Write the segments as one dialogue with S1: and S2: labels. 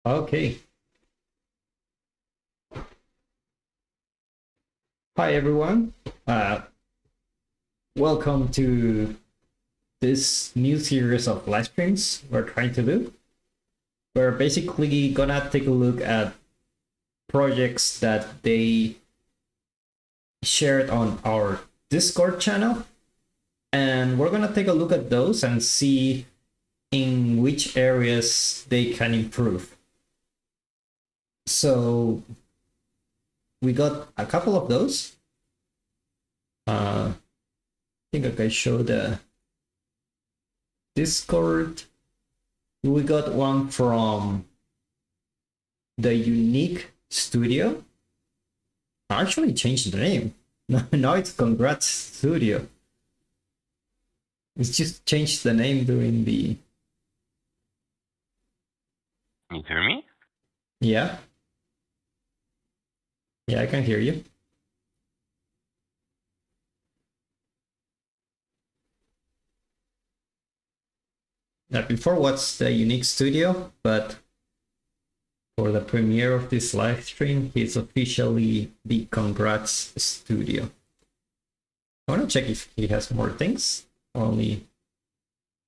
S1: Okay. Hi, everyone. Welcome to this new series of live streams we're trying to do. We're basically gonna take a look at projects that they shared on our Discord channel. And we're gonna take a look at those and see in which areas they can improve. So we got a couple of those. I think I can show the Discord. We got one from the Unique Studio. I actually changed the name. Now it's Congrats Studio. It's just changed the name during the...
S2: Can you hear me?
S1: Yeah. Yeah, I can hear you. Now, before was the Unique Studio, but for the premiere of this live stream, he's officially the Congrats Studio. I want to check if he has more things. Only...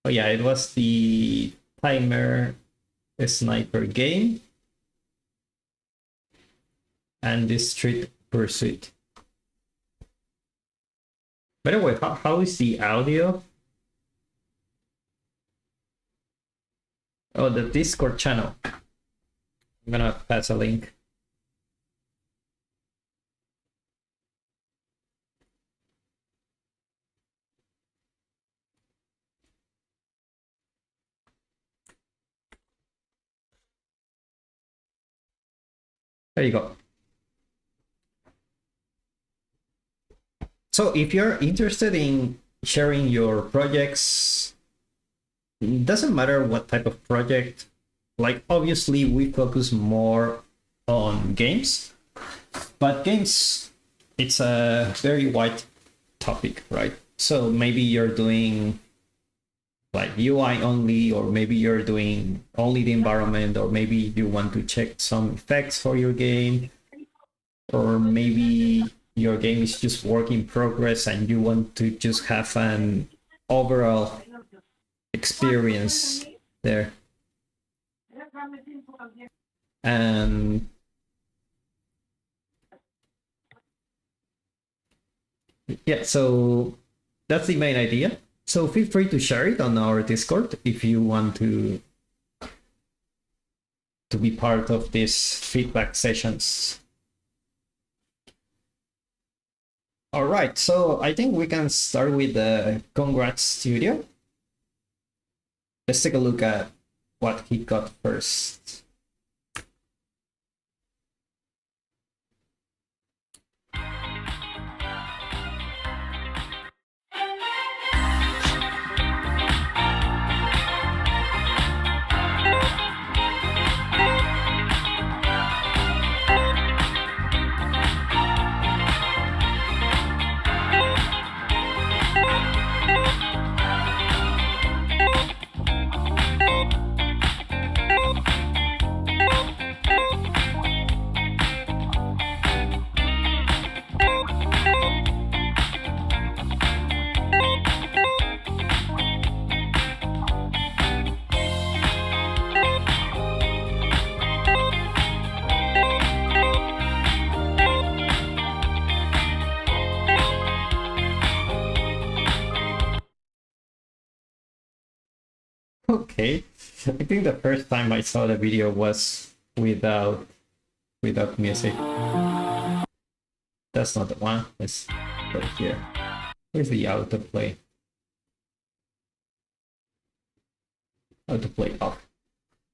S1: Oh yeah, it was the Timer Sniper game and the Street Pursuit. By the way, how is the audio? Oh, the Discord channel. I'm gonna pass a link. There you go. So if you're interested in sharing your projects, it doesn't matter what type of project. Like, obviously we focus more on games, but games, it's a very wide topic, right? So maybe you're doing like UI only, or maybe you're doing only the environment, or maybe you want to check some effects for your game, or maybe your game is just work in progress and you want to just have an overall experience there. And yeah, so that's the main idea. So feel free to share it on our Discord if you want to be part of these feedback sessions. All right, so I think we can start with the Congrats Studio. Let's take a look at what he got first. Okay, I think the first time I saw the video was without music. That's not the one. Let's go here. Where's the autoplay? Autoplay off.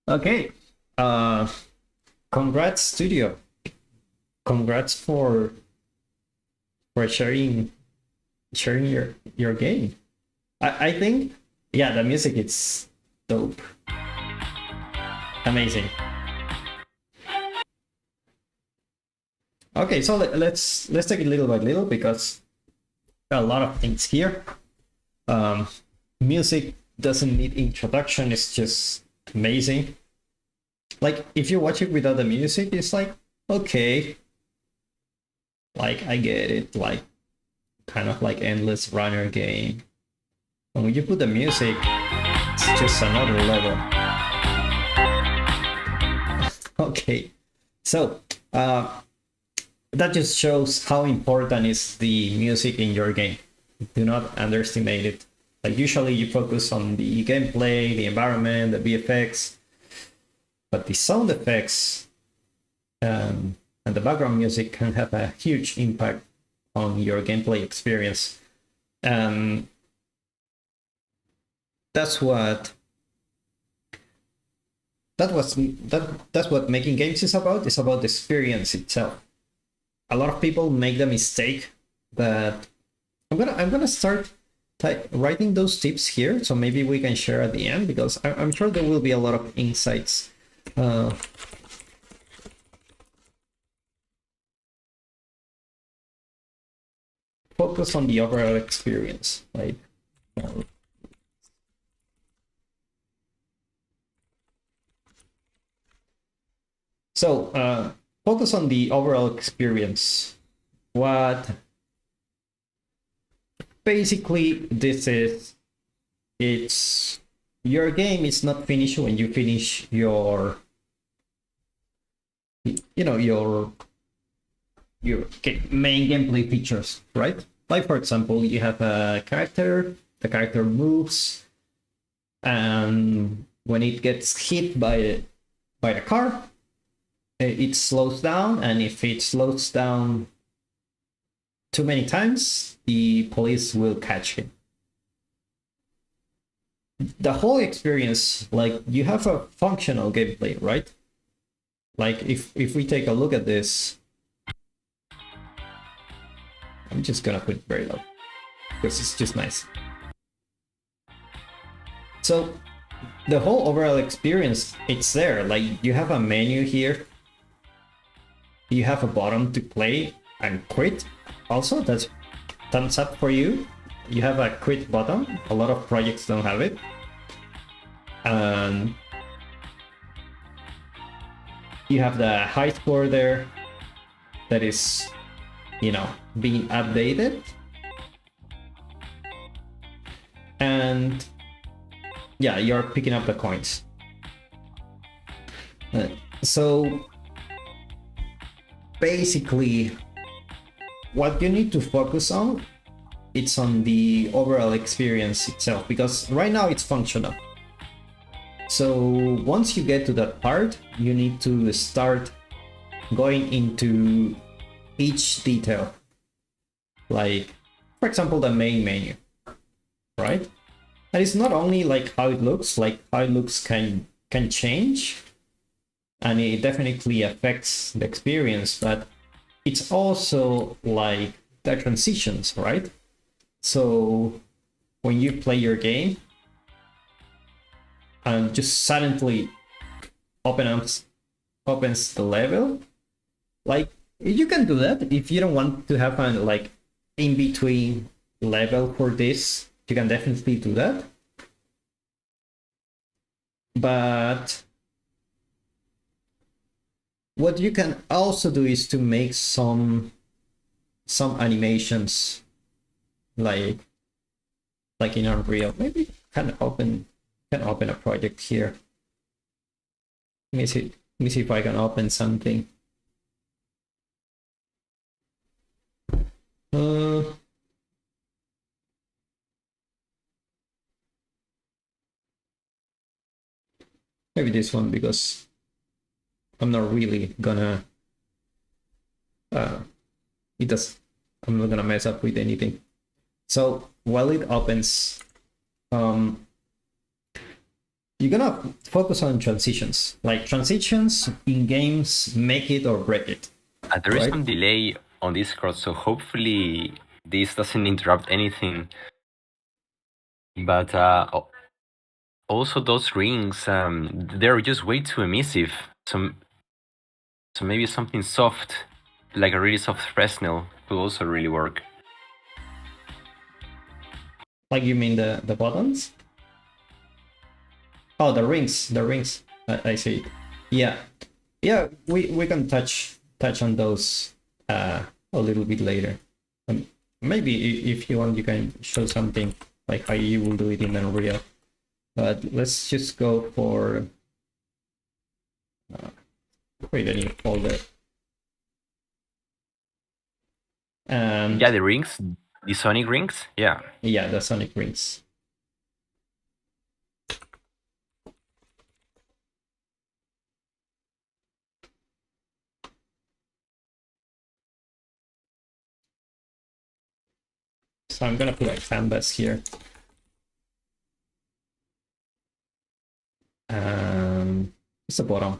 S1: Okay. Congrats Studio. Congrats for sharing your game. I think, yeah, the music is dope. Amazing. Okay, so let's take it little by little because there are a lot of things here. Music doesn't need introduction, it's just amazing. Like if you watch it without the music, it's like okay, like I get it, like kind of like endless runner game. And when you put the music, it's just another level. Okay, so that just shows how important is the music in your game. Do not underestimate it. Like usually you focus on the gameplay, the environment, the VFX, but the sound effects and the background music can have a huge impact on your gameplay experience. And that's what that's what making games is about. It's about the experience itself. A lot of people make the mistake that I'm gonna start writing those tips here, so maybe we can share at the end, because I'm sure there will be a lot of insights. Focus on the overall experience, right? So focus on the overall experience. What basically this is, it's your game is not finished when you finish your your main gameplay features, right? Like for example, you have a character, the character moves, and when it gets hit by a car, it slows down, and if it slows down too many times, the police will catch him. The whole experience, like you have a functional gameplay, right? Like if we take a look at this, I'm just gonna put it very low because it's just nice. So the whole overall experience, it's there. Like you have a menu here, you have a button to play and quit. Also, that's thumbs up for you. You have a quit button. A lot of projects don't have it. And you have the high score there that is, being updated. And yeah, you're picking up the coins. So basically, what you need to focus on, it's on the overall experience itself, because right now it's functional. So once you get to that part, you need to start going into each detail. Like, for example, the main menu, right? And it's not only like how it looks, like how it looks can change, and it definitely affects the experience, but it's also like the transitions, right? So when you play your game and just suddenly opens the level, like you can do that if you don't want to have a like in between level for this. You can definitely do that, but what you can also do is to make some animations, like in Unreal. Maybe can open a project here. Let me see if I can open something. Maybe this one, because I'm not really gonna I'm not gonna mess up with anything. So while it opens, you're gonna focus on transitions. Like transitions in games make it or break it.
S2: There is some delay on Discord, so hopefully this doesn't interrupt anything. But also those rings, they're just way too emissive. So maybe something soft, like a really soft Fresnel, could also really work.
S1: Like you mean the buttons? Oh, the rings. I see it. Yeah, yeah, we can touch on those a little bit later. Maybe if you want, you can show something like how you will do it in Unreal. But let's just go for create a new folder. And
S2: Yeah, the rings, the Sonic rings. Yeah.
S1: yeah, the Sonic rings. So I'm gonna put a canvas here. It's the bottom.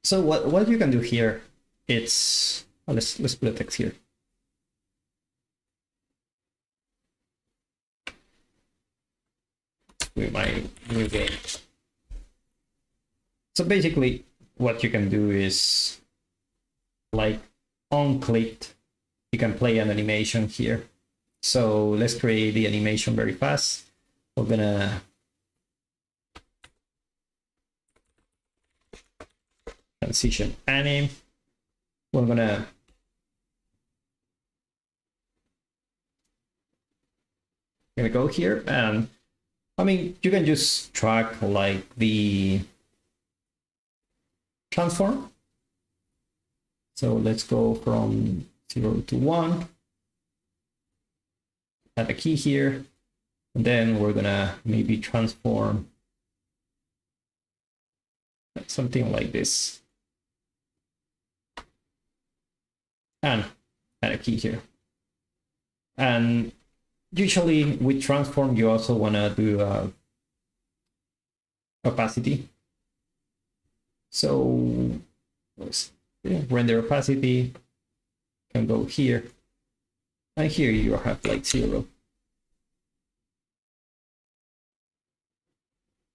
S1: So what you can do here, it's let's put a text here. With my new game. So basically, what you can do is like on clicked, you can play an animation here. So let's create the animation very fast. We're gonna transition anim. We're gonna go here, and I mean you can just track like the transform. So let's go from 0 to 1. Add a key here, and then we're gonna maybe transform something like this, and add a key here. And usually with transform, you also wanna do opacity. So let's render opacity, can go here, and here you have like 0.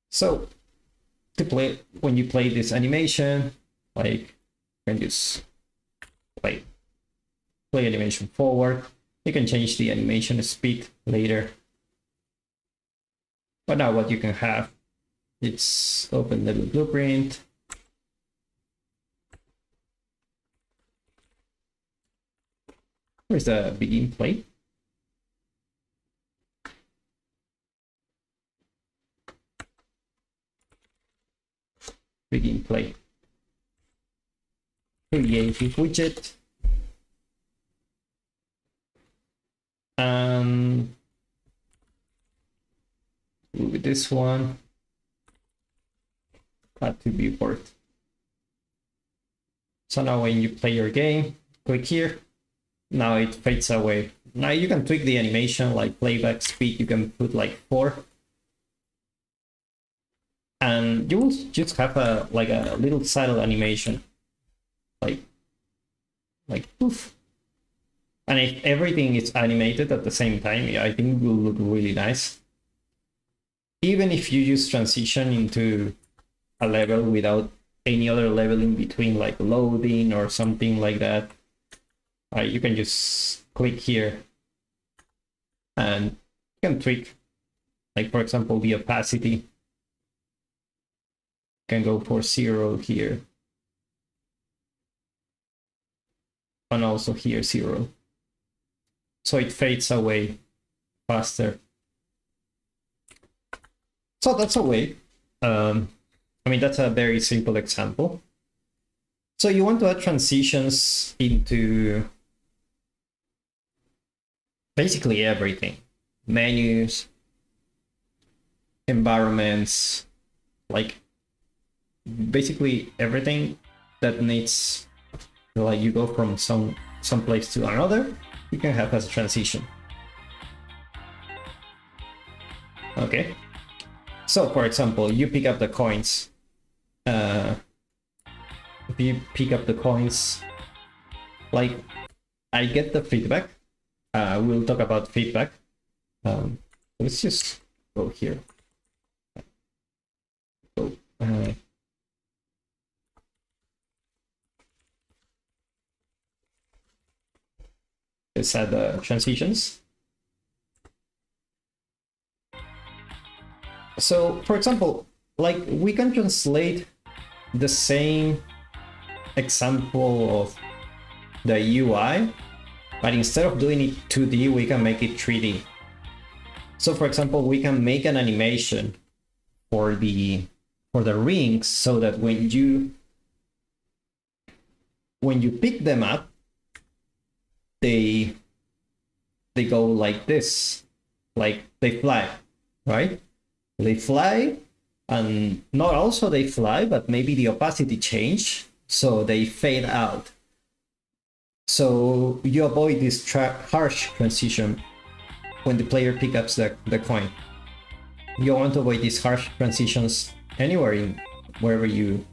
S1: So to play, when you play this animation, like you can just play animation forward. You can change the animation speed later. But now what you can have, it's open the blueprint. Where's the begin play? Begin play. Create a widget. With this one, add to viewport. So now when you play your game, click here. Now it fades away. Now you can tweak the animation, like playback speed, you can put like 4. And you will just have a like a little subtle animation. Like poof. And if everything is animated at the same time, I think it will look really nice. Even if you use transition into a level without any other level in between, like loading or something like that, you can just click here and you can tweak, like for example, the opacity. You can go for 0 here. And also here 0. So it fades away faster. So that's a way. I mean, that's a very simple example. So you want to add transitions into basically everything. Menus, environments, like basically everything that needs, like you go from some place to another, you can have as a transition. Okay. So for example, you pick up the coins. If you pick up the coins, like I get the feedback. We'll talk about feedback. Let's just go here. Go. Let's add the transitions. So for example, like we can translate the same example of the UI, but instead of doing it 2D, we can make it 3D. So for example, we can make an animation for the rings so that when you pick them up, they go like this, like they fly, right? They fly, and not also they fly, but maybe the opacity change, so they fade out. So you avoid this harsh transition when the player picks up the coin. You want to avoid these harsh transitions anywhere in wherever you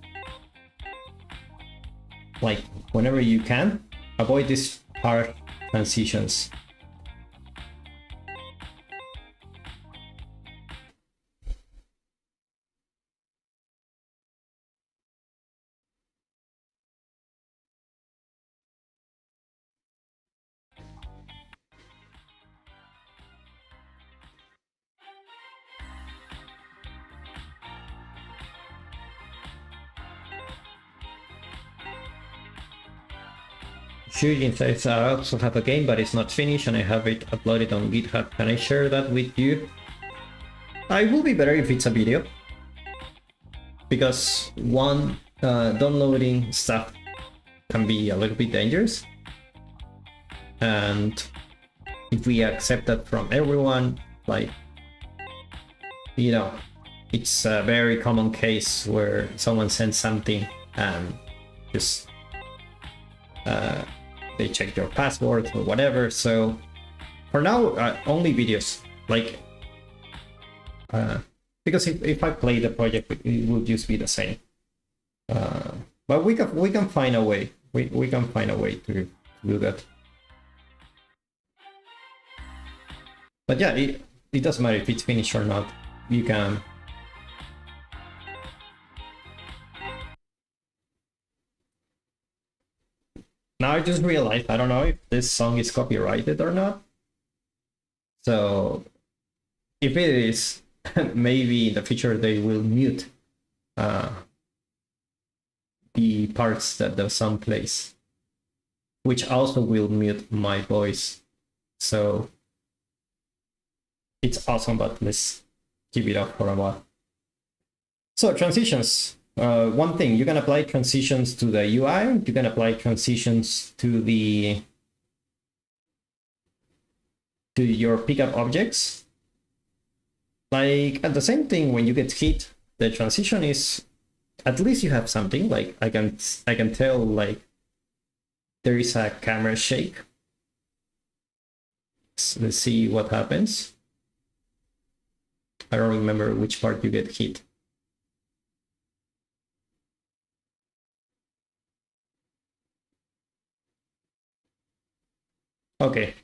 S1: like, whenever you can, avoid these harsh transitions. Shujin says, I also have a game, but it's not finished and I have it uploaded on GitHub. Can I share that with you? It will be better if it's a video. Because one, downloading stuff can be a little bit dangerous. And if we accept that from everyone, like, you know, it's a very common case where someone sends something and just they check your password or whatever. So for now, only videos, like because if I play the project, it will just be the same. But we can find a way. We can find a way to do that. But yeah, it doesn't matter if it's finished or not. You can. Now I just realized, I don't know if this song is copyrighted or not. So if it is, maybe in the future they will mute the parts that the song plays, which also will mute my voice. So it's awesome, but let's keep it up for a while. So transitions. One thing, you can apply transitions to the UI, you can apply transitions to your pickup objects. Like at the same thing, when you get hit, the transition is, at least you have something. Like I can tell, like there is a camera shake. So let's see what happens. I don't remember which part you get hit. Okay,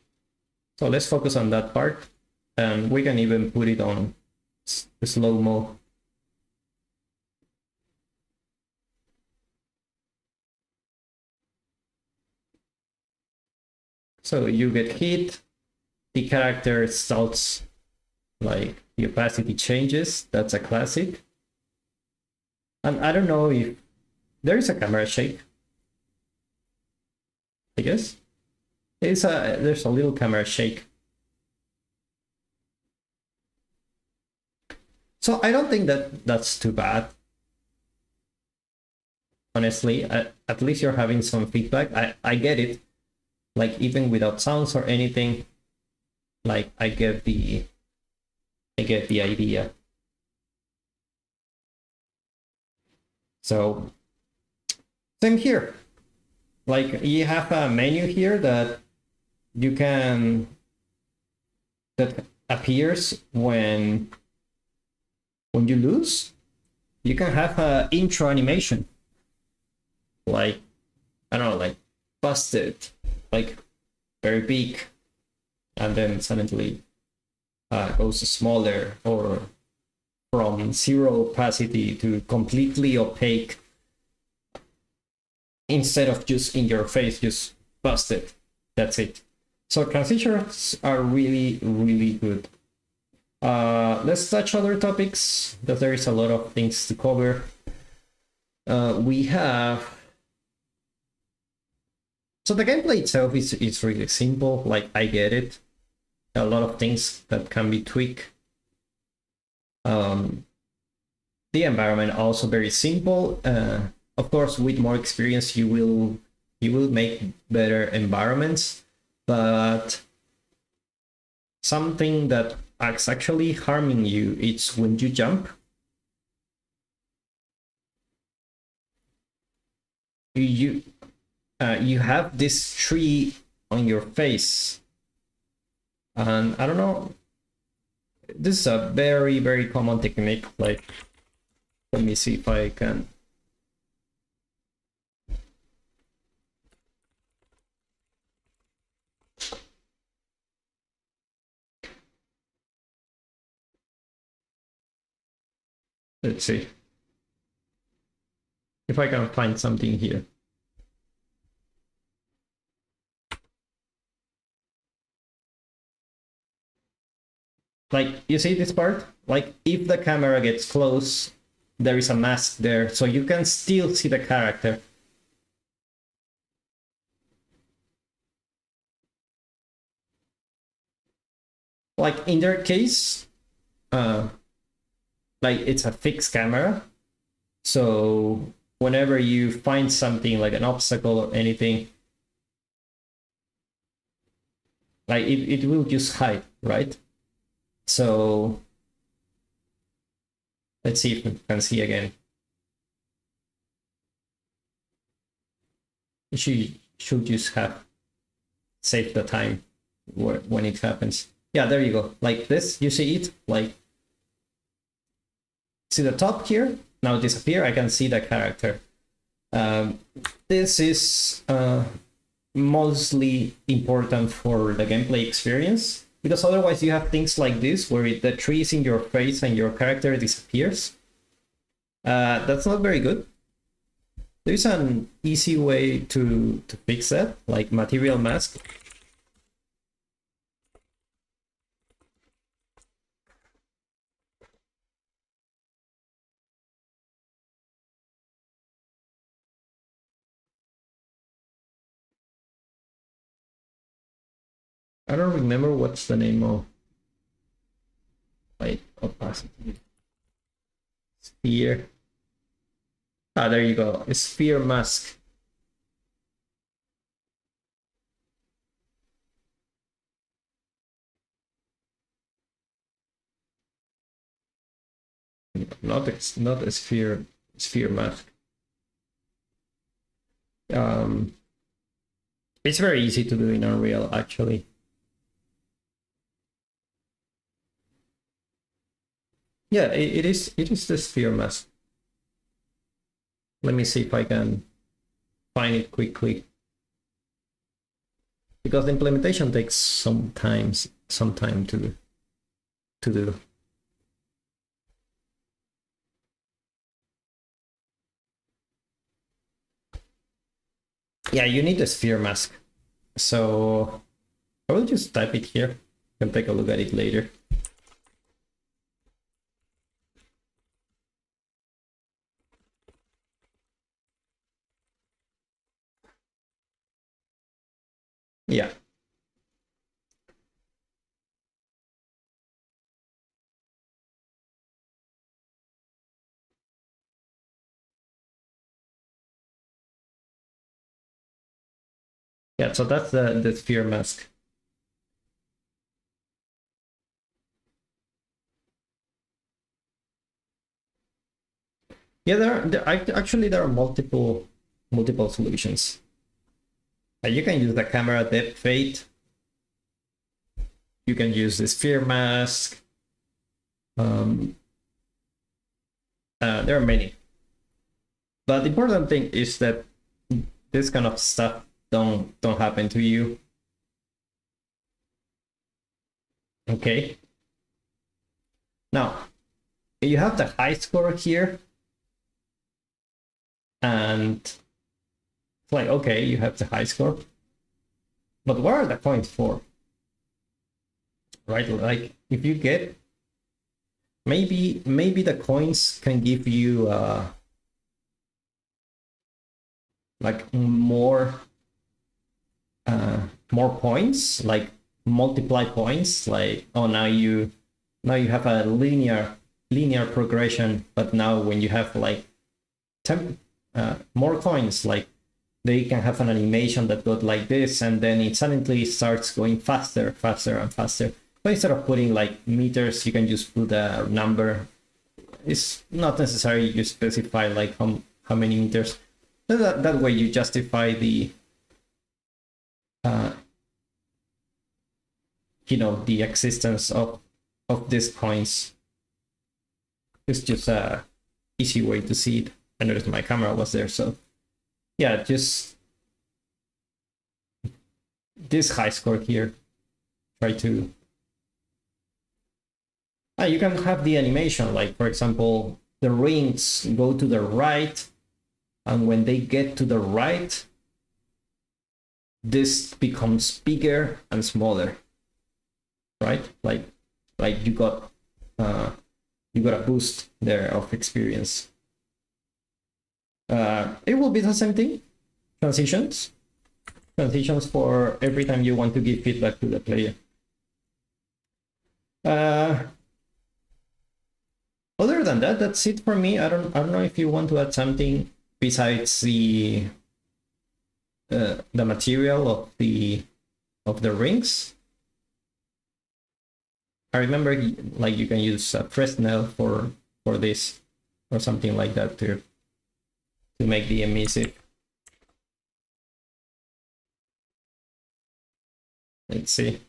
S1: so let's focus on that part, and we can even put it on slow-mo. So you get hit, the character starts, like the opacity changes. That's a classic. And I don't know if there is a camera shake, I guess. There's a little camera shake. So I don't think that's too bad. Honestly, at least you're having some feedback. I get it. Like even without sounds or anything, like I get the idea. So same here. Like you have a menu here that that appears when you lose. You can have an intro animation, like I don't know, like busted, like very big, and then suddenly goes smaller, or from zero opacity to completely opaque, instead of just in your face, just busted. That's it. So transitions are really, really good. Let's touch other topics because there is a lot of things to cover. We have. So the gameplay itself is really simple. Like, I get it. A lot of things that can be tweaked. The environment also very simple. Of course, with more experience, you will make better environments, but something that is actually harming you, it's when you jump. You have this tree on your face, and I don't know. This is a very, very common technique. Like, let me see if I can. Let's see if I can find something here. Like, you see this part? Like, if the camera gets close, there is a mask there, so you can still see the character. Like, in their case, like, it's a fixed camera, so whenever you find something like an obstacle or anything, like, it will just hide, right? So let's see if we can see again. You should just have saved the time when it happens. Yeah, there you go. Like this, you see it? Like, see the top here? Now disappear, I can see the character. This is mostly important for the gameplay experience, because otherwise you have things like this where the tree is in your face and your character disappears. That's not very good. There's an easy way to fix that, like material mask. I don't remember what's the name of. Wait, opacity. Sphere. Ah, there you go. A sphere mask. Not a sphere mask. It's very easy to do in Unreal, actually. Yeah, it is the sphere mask. Let me see if I can find it quickly, because the implementation takes some time to do. Yeah, you need a sphere mask. So I will just type it here. You can take a look at it later. Yeah. Yeah, so that's the sphere mask. Yeah, there are multiple solutions. You can use the camera depth fade. You can use the sphere mask. There are many. But the important thing is that this kind of stuff don't happen to you. Okay. Now, you have the high score here. And it's like, okay, you have the high score. But what are the points for? Right? Like, if you get maybe the coins can give you like more points, like multiply points. Like, oh, now you have a linear progression, but now when you have like 10 more coins, like they can have an animation that goes like this, and then it suddenly starts going faster and faster. But instead of putting like meters, you can just put a number. It's not necessary you specify like how many meters. That way you justify the the existence of these coins. It's just a easy way to see it. I noticed my camera was there, so yeah, just this high score here. Try to you can have the animation, like for example, the rings go to the right, and when they get to the right, this becomes bigger and smaller, right? Like you got a boost there of experience. It will be the same thing. Transitions for every time you want to give feedback to the player. Other than that, that's it for me. I don't know if you want to add something besides the material of the rings. I remember like you can use Fresnel for this or something like that to make the emissive. Let's see.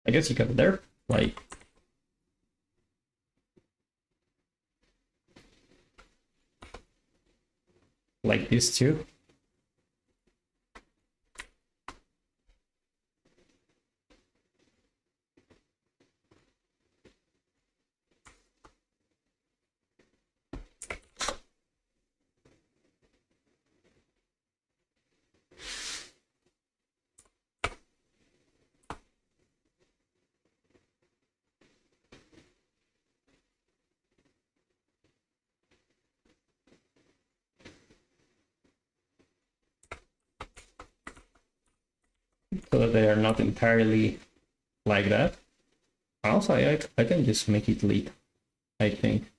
S1: I guess you can there, like this too. So that they are not entirely like that. Also, I can just make it lit, I think.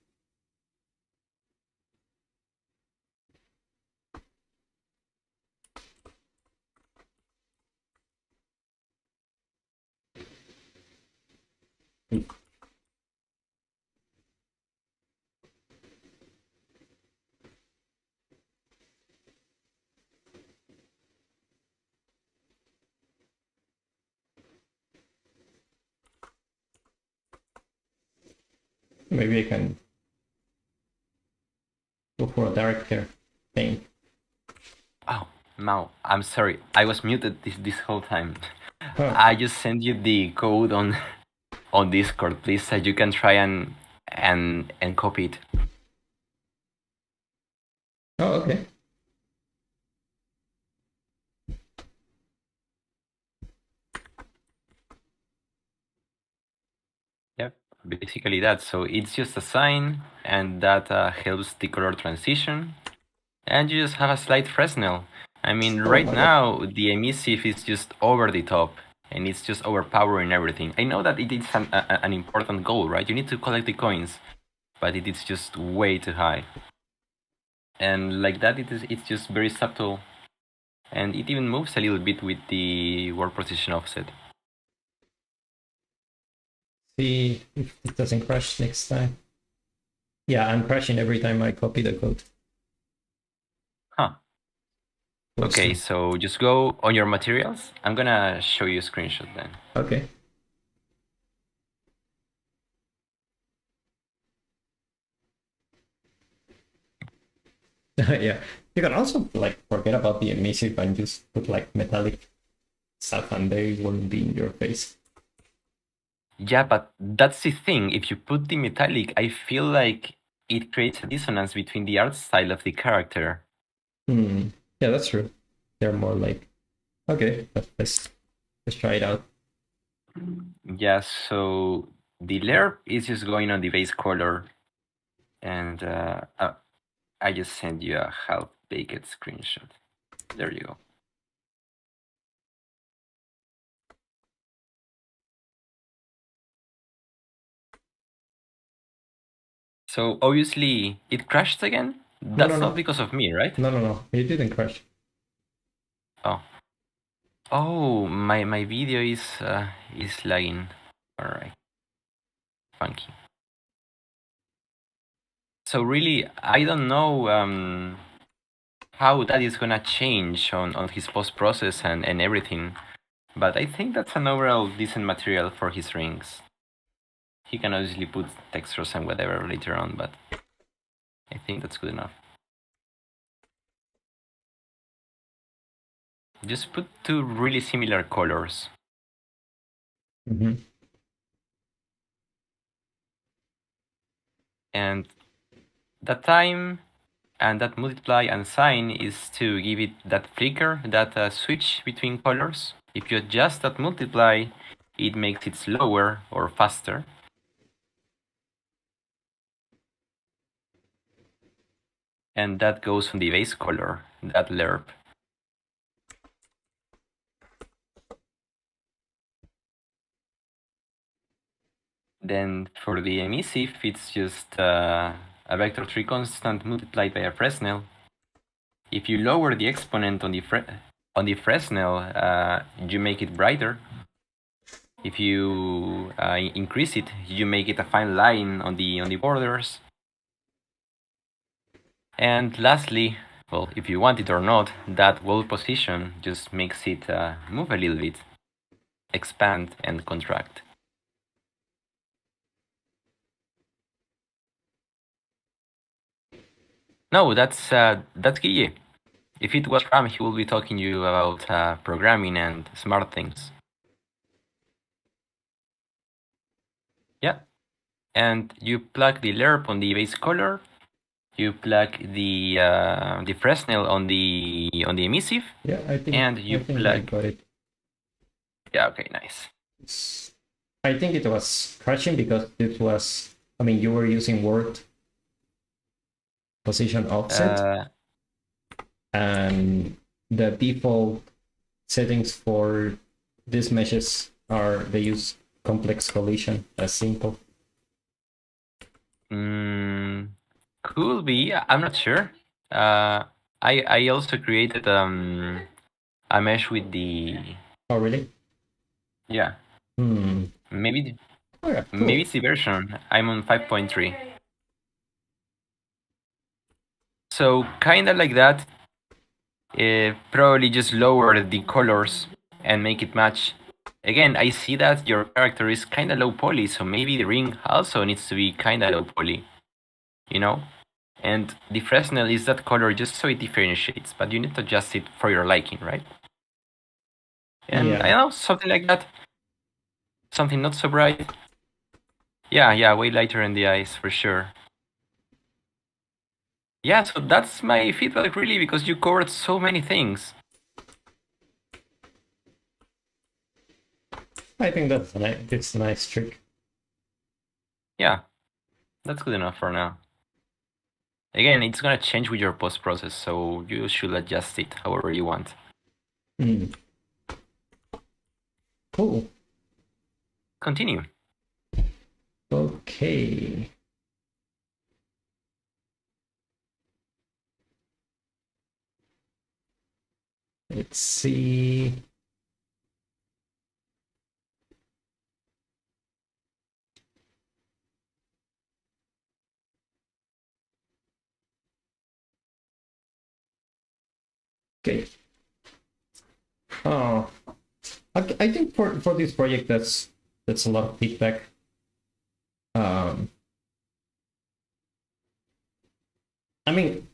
S1: Maybe I can go for a darker thing.
S2: Oh, Mao, I'm sorry. I was muted this whole time.
S1: Huh.
S2: I just sent you the code on Discord, please, so you can try and copy it.
S1: Oh, okay.
S2: Yep, basically that. So it's just a sign, and that helps the color transition. And you just have a slight Fresnel. I mean, right now, the emissive is just over the top, and it's just overpowering everything. I know that it is an important goal, right? You need to collect the coins, but it is just way too high. And like that, it's just very subtle, and it even moves a little bit with the world position offset.
S1: See if it doesn't crash next time. Yeah, I'm crashing every time I copy the code.
S2: Huh. Okay,
S1: Awesome.
S2: so just go on your materials. I'm gonna show you a screenshot then.
S1: Okay. Yeah. You can also like forget about the emissive and just put like metallic stuff and they won't be in your face.
S2: Yeah, but that's the thing. If you put the metallic, I feel like it creates a dissonance between the art style of the character.
S1: Hmm. Yeah, that's true. They're more like okay, let's try it out.
S2: Yeah, so the layer is just going on the base color, and I just sent you a half-baked screenshot. There you go. So obviously it crashed again.
S1: No, no,
S2: That's not
S1: no,
S2: because of me, right?
S1: no, no, no. It didn't crash.
S2: Oh, oh, my video is lagging. All right, funky. So really, I don't know how that is gonna change on his post process and everything. But I think that's an overall decent material for his rings. He can obviously put textures and whatever later on, but I think that's good enough. Just put two really similar colors.
S1: Mm-hmm.
S2: And that time and that multiply and sign is to give it that flicker, that switch between colors. If you adjust that multiply, it makes it slower or faster. And that goes on the base color, that lerp. Then for the emissive, it's just a vector 3 constant multiplied by a Fresnel. If you lower the exponent on the Fresnel, you make it brighter. If you increase it, you make it a fine line on the borders. And lastly, well, if you want it or not, that wall position just makes it move a little bit, expand and contract. No, that's Guille. If it was Ram, he will be talking to you about programming and smart things. Yeah, and you plug the lerp on the base color. You plug the Fresnel on the emissive.
S1: Yeah,
S2: And
S1: I
S2: you
S1: think I
S2: plug.
S1: got it.
S2: Yeah, okay, nice.
S1: I think it was crashing because it was. I mean, you were using word position offset, and the default settings for these meshes are they use complex collision as simple.
S2: Could be. I'm not sure. I also created a mesh with the.
S1: Oh, really?
S2: Yeah.
S1: Hmm.
S2: Maybe
S1: Oh, yeah,
S2: maybe
S1: cool.
S2: it's the version. I'm on 5.3. So kind of like that. Probably just lower the colors and make it match. Again, I see that your character is kind of low poly, so maybe the ring also needs to be kind of low poly, you know? And the Fresnel is that color just so it differentiates, but you need to adjust it for your liking, right? And I
S1: Yeah.
S2: don't know, something like that. Something not so bright. Yeah, way lighter in the eyes, for sure. Yeah, so that's my feedback really, because you covered so many things.
S1: I think it's a nice trick.
S2: Yeah, that's good enough for now. Again, it's gonna change with your post process, so you should adjust it however you want.
S1: Hmm. Cool.
S2: Continue.
S1: Okay. Let's see. Okay. Oh, I think for this project, that's a lot of feedback. I mean,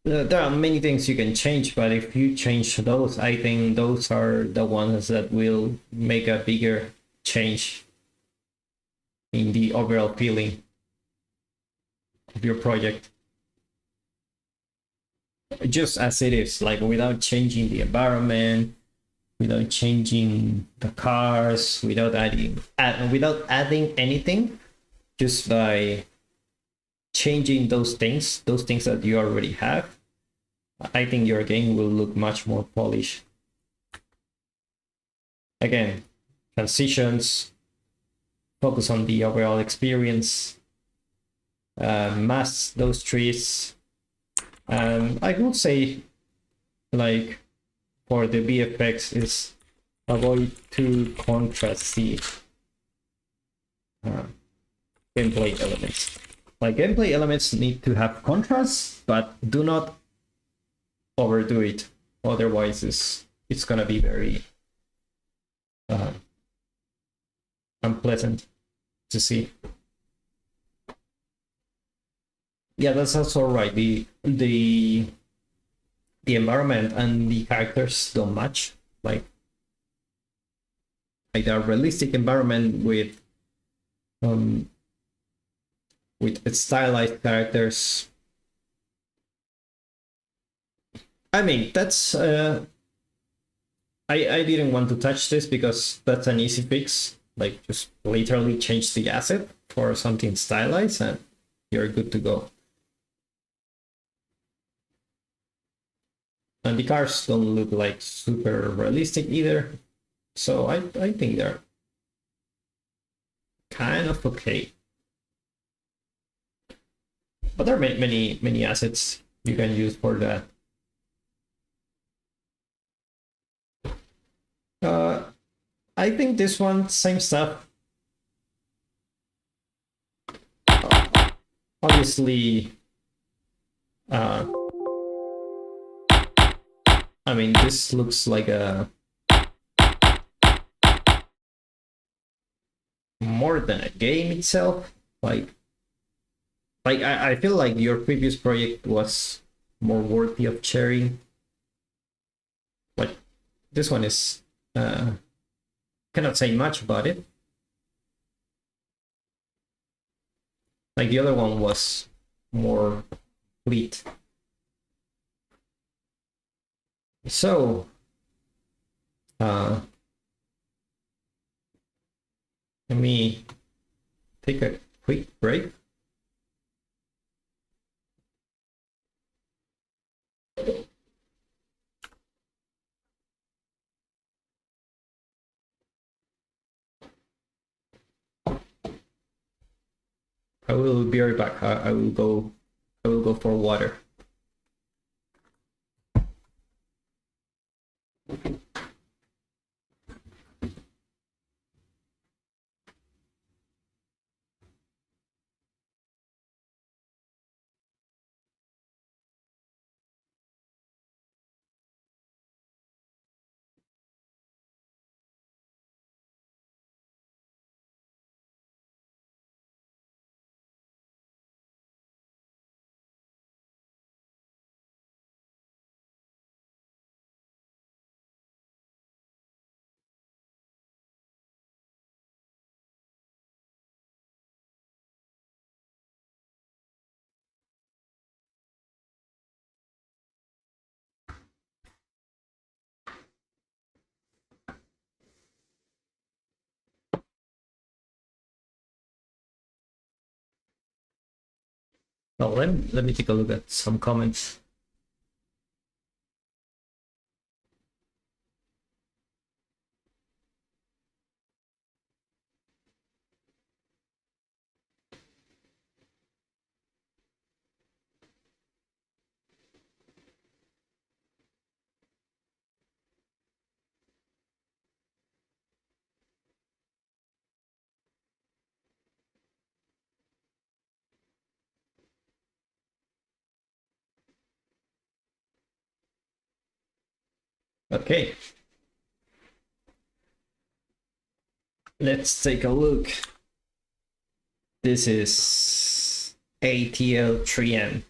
S1: there are many things you can change, but if you change those, I think those are the ones that will make a bigger change in the overall feeling of your project. Just as it is, like without changing the environment, without changing the cars, without adding anything, just by changing those things that you already have, I think your game will look much more polished. Again, transitions, focus on the overall experience, mask those trees, and I would say, like, for the VFX is avoid too contrasty uh, gameplay elements. Like gameplay elements need to have contrast, but do not overdo it. Otherwise, it's gonna be very uh, unpleasant to see. Yeah, that's also right. The environment and the characters don't match. Like a realistic environment with stylized characters. I mean, that's I didn't want to touch this because that's an easy fix. Like just literally change the asset for something stylized and you're good to go. And the cars don't look like super realistic either. So I think they're kind of okay. But there are many assets you can use for that. I think this one, same stuff. Obviously, I mean, this looks like a more than a game itself. Like I feel like your previous project was more worthy of sharing. Like this one is cannot say much about it. Like the other one was more complete. So let me take a quick break. I will be right back. I will go for water. Well, let me take a look at some comments. Okay. Let's take a look. This is ATL3M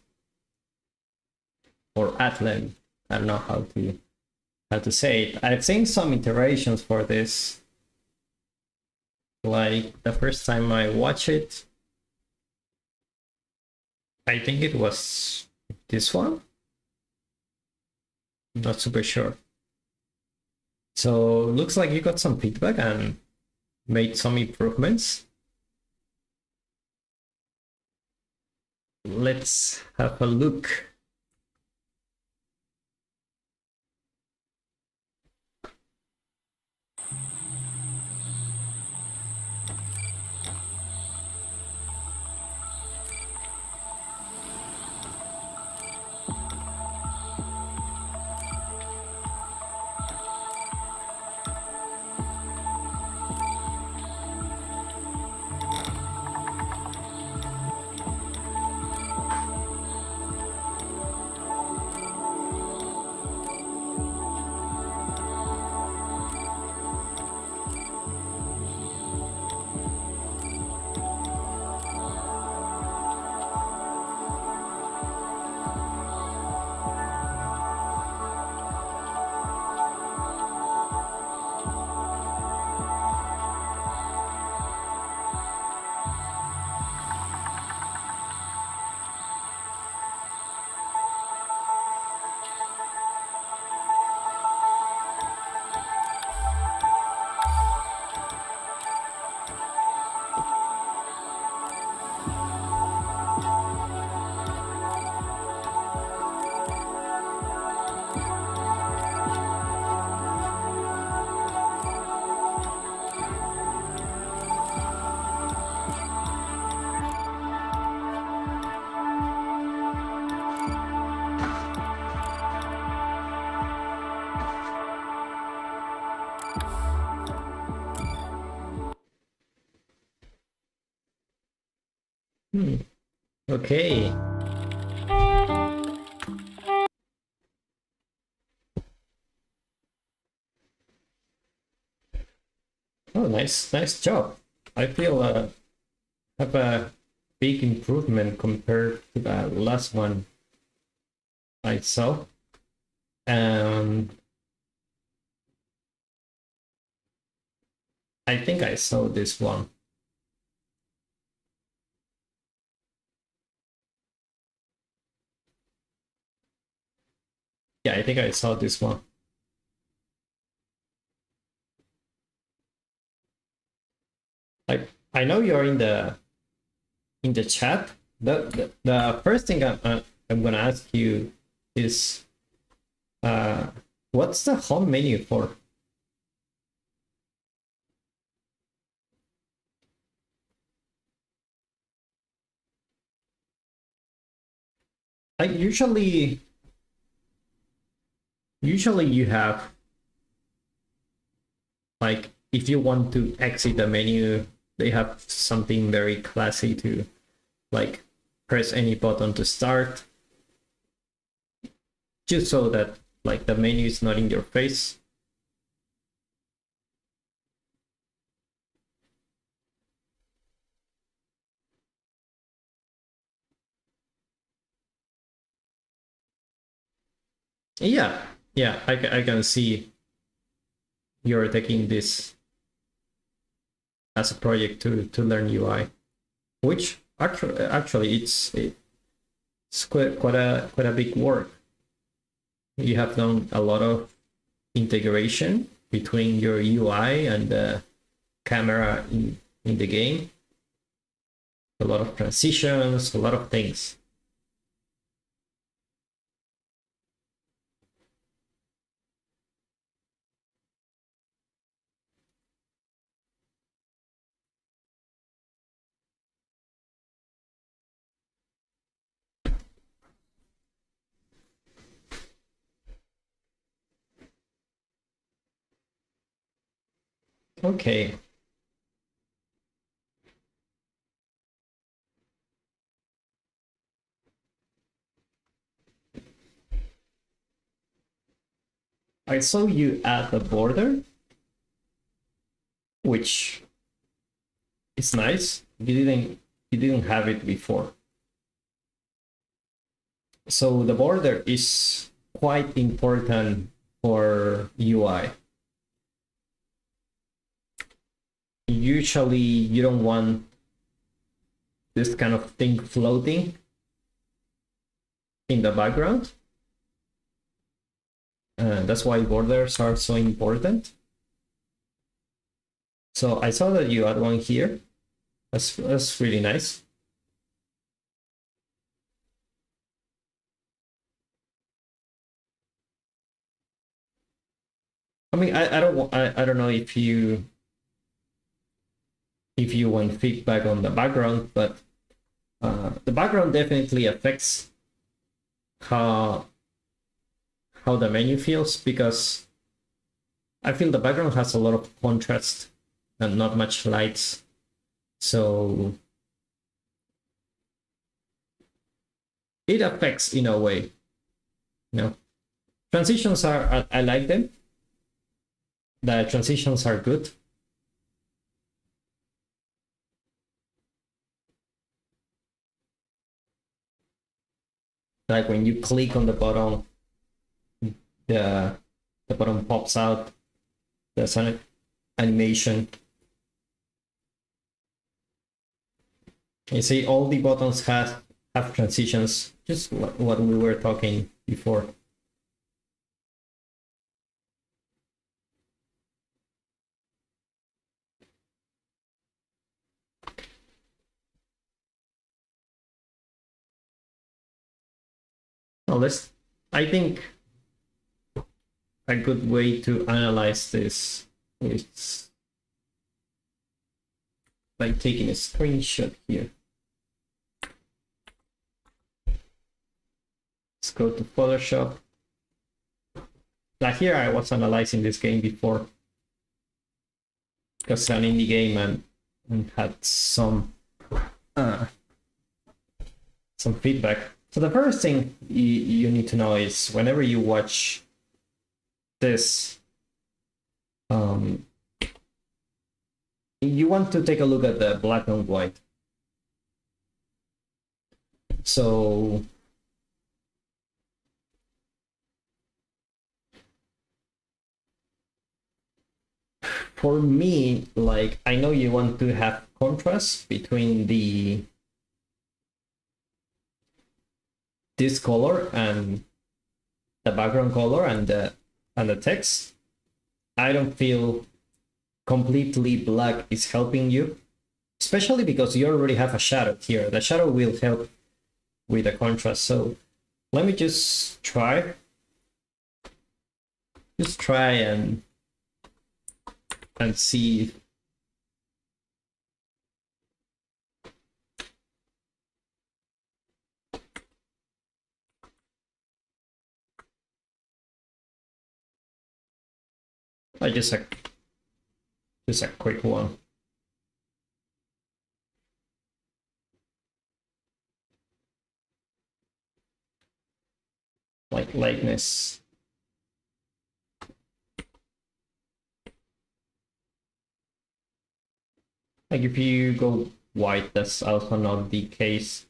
S1: or Atlan. I don't know how to say it. I've seen some iterations for this. Like the first time I watched it, I think it was this one. I'm not super sure. So looks like you got some feedback and made some improvements. Let's have a look. Okay. Oh, nice job. I feel have a big improvement compared to the last one I saw. I think I saw this one. Yeah, I think I saw this one. I know you're in the chat. The first thing I'm gonna ask you is what's the home menu for? Like usually you have, like, if you want to exit the menu, they have something very classy to, like, press any button to start, just so that, like, the menu is not in your face. Yeah, I can see you're taking this as a project to learn UI, which actually it's quite a big work. You have done a lot of integration between your UI and the camera in the game. A lot of transitions, a lot of things. Okay. I saw you add a border, which it's nice. You didn't have it before. So the border is quite important for UI. Usually you don't want this kind of thing floating in the background. That's why borders are so important. So I saw that you add one here. That's really nice. I mean, I don't know if you want feedback on the background, but the background definitely affects how the menu feels, because I feel the background has a lot of contrast and not much lights, so it affects in a way. Transitions are I like them. The transitions are good. Like when you click on the button, the button pops out. There's an animation. You see, all the buttons have transitions, just what we were talking before. Well, I think a good way to analyze this is by taking a screenshot here. Let's go to Photoshop. Like here, I was analyzing this game before because it's an indie game and had some feedback. So the first thing you need to know is whenever you watch this, you want to take a look at the black and white. So for me, like, I know you want to have contrast between this color and the background color and the text. I don't feel completely black is helping you, especially because you already have a shadow here. The shadow will help with the contrast. So let me just try and see. Just a quick one. Like lightness. Like if you go white, that's also not the case.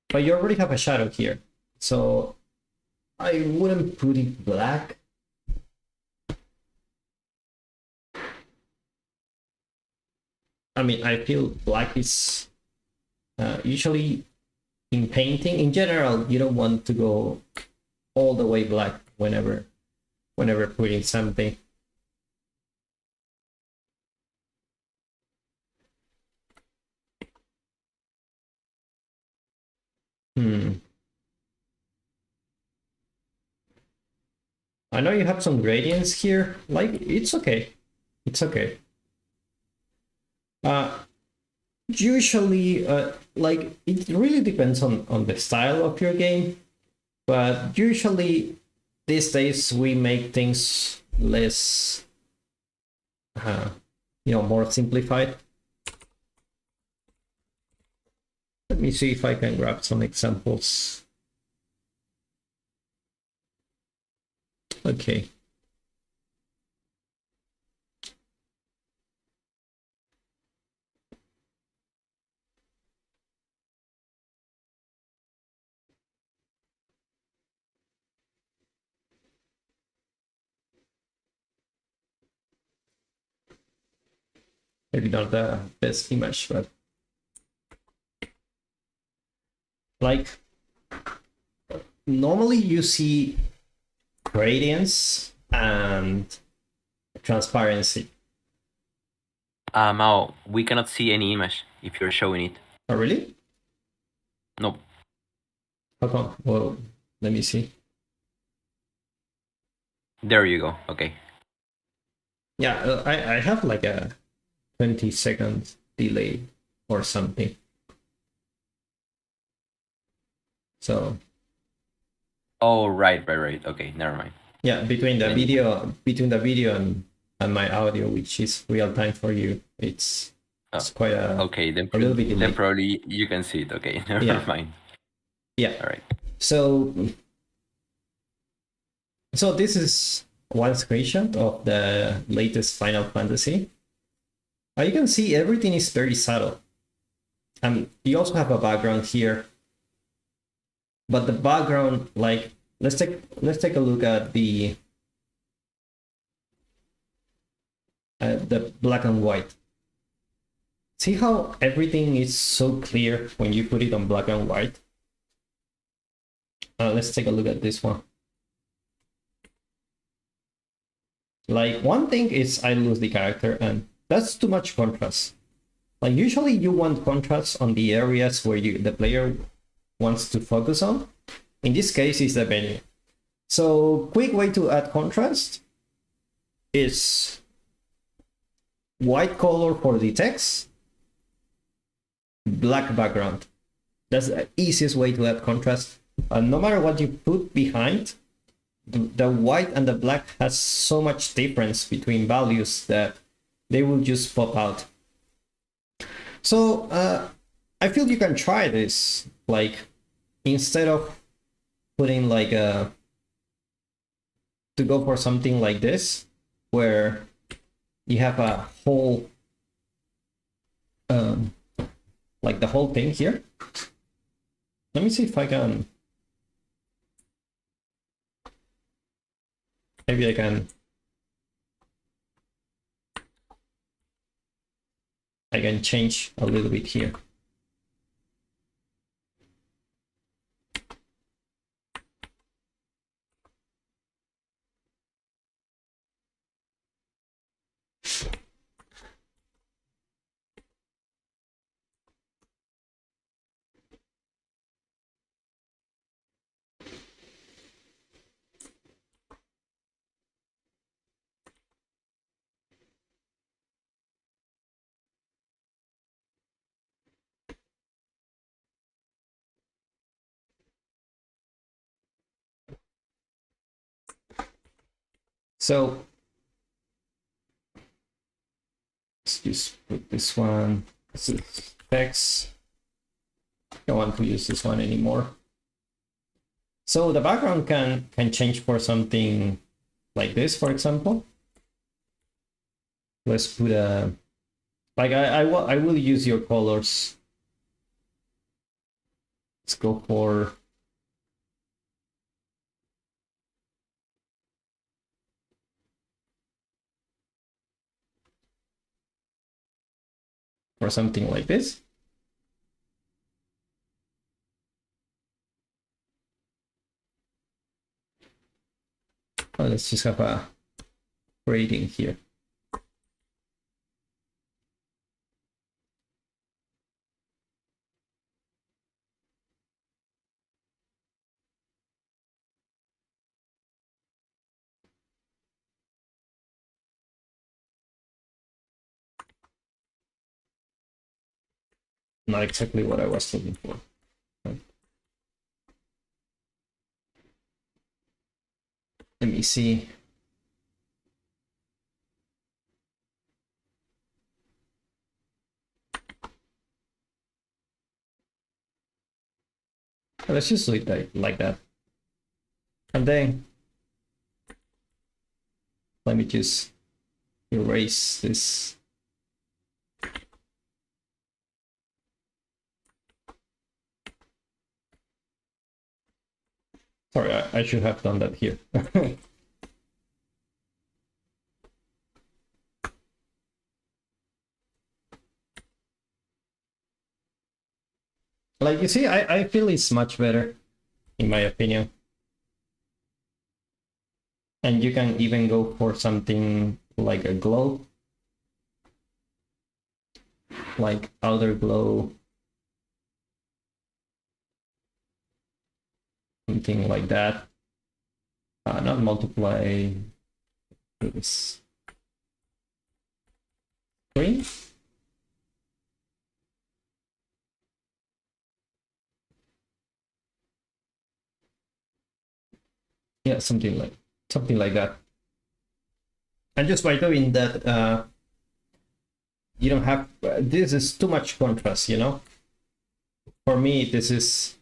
S1: But you already have a shadow here, so I wouldn't put it black. I mean, I feel black is usually in painting, in general, you don't want to go all the way black whenever putting something. I know you have some gradients here. Like, it's okay. It's okay. Usually, like, it really depends on the style of your game, but usually these days we make things less, more simplified. Let me see if I can grab some examples. Okay. Maybe not the best image, but like normally you see gradients and transparency.
S2: Mao, we cannot see any image if you're showing it.
S1: Oh, really?
S2: No.
S1: How come? Well, let me see.
S2: There you go. Okay.
S1: Yeah, I have like a 20-second delay or something. So.
S2: Oh, right. Okay, never mind.
S1: Yeah, between the video and my audio, which is real time for you, it's quite
S2: okay. Then
S1: a little bit delayed.
S2: Then probably you can see it. Okay, never mind.
S1: Yeah.
S2: All right.
S1: So this is one screenshot of the latest Final Fantasy. You can see everything is very subtle. You also have a background here, but the background, like, let's take a look at the black and white. See how everything is so clear when you put it on black and white? Let's take a look at this one. Like, one thing is I lose the character, and that's too much contrast. Like, usually you want contrast on the areas where the player wants to focus on. In this case, it's the venue. So, quick way to add contrast is white color for the text, black background. That's the easiest way to add contrast. No matter what you put behind, the white and the black has so much difference between values that they will just pop out. So I feel you can try this. Like, instead of putting like to go for something like this, where you have a whole like the whole thing here. Let me see if I can. Maybe I can. I can change a little bit here. So let's just put this one. This is text. I don't want to use this one anymore. So the background can change for something like this, for example. Let's put a, like, I will use your colors. Let's go for something like this. Let's just have a grading here. Not exactly what I was looking for. Let me see. Let's just do it like that. And then Let me just erase this. Sorry, I should have done that here. Like you see, I feel it's much better, in my opinion. And you can even go for something like a glow, like outer glow, something like that. Not multiply this screen. Yeah, something like that. And just by doing that, you don't have this is too much contrast, you know. For me, this is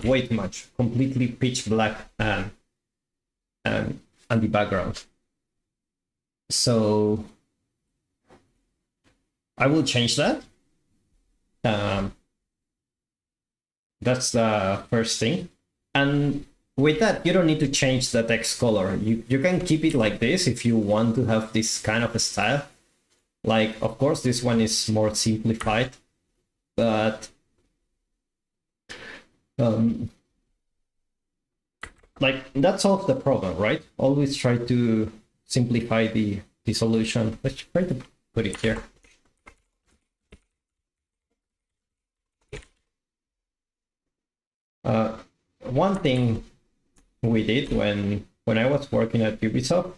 S1: way too much, completely pitch black and the background. So I will change that. That's the first thing. And with that, you don't need to change the text color. You can keep it like this if you want to have this kind of a style. Like, of course, this one is more simplified, but like that solves the problem, right? Always try to simplify the solution. Let's try to put it here. One thing we did when I was working at Ubisoft,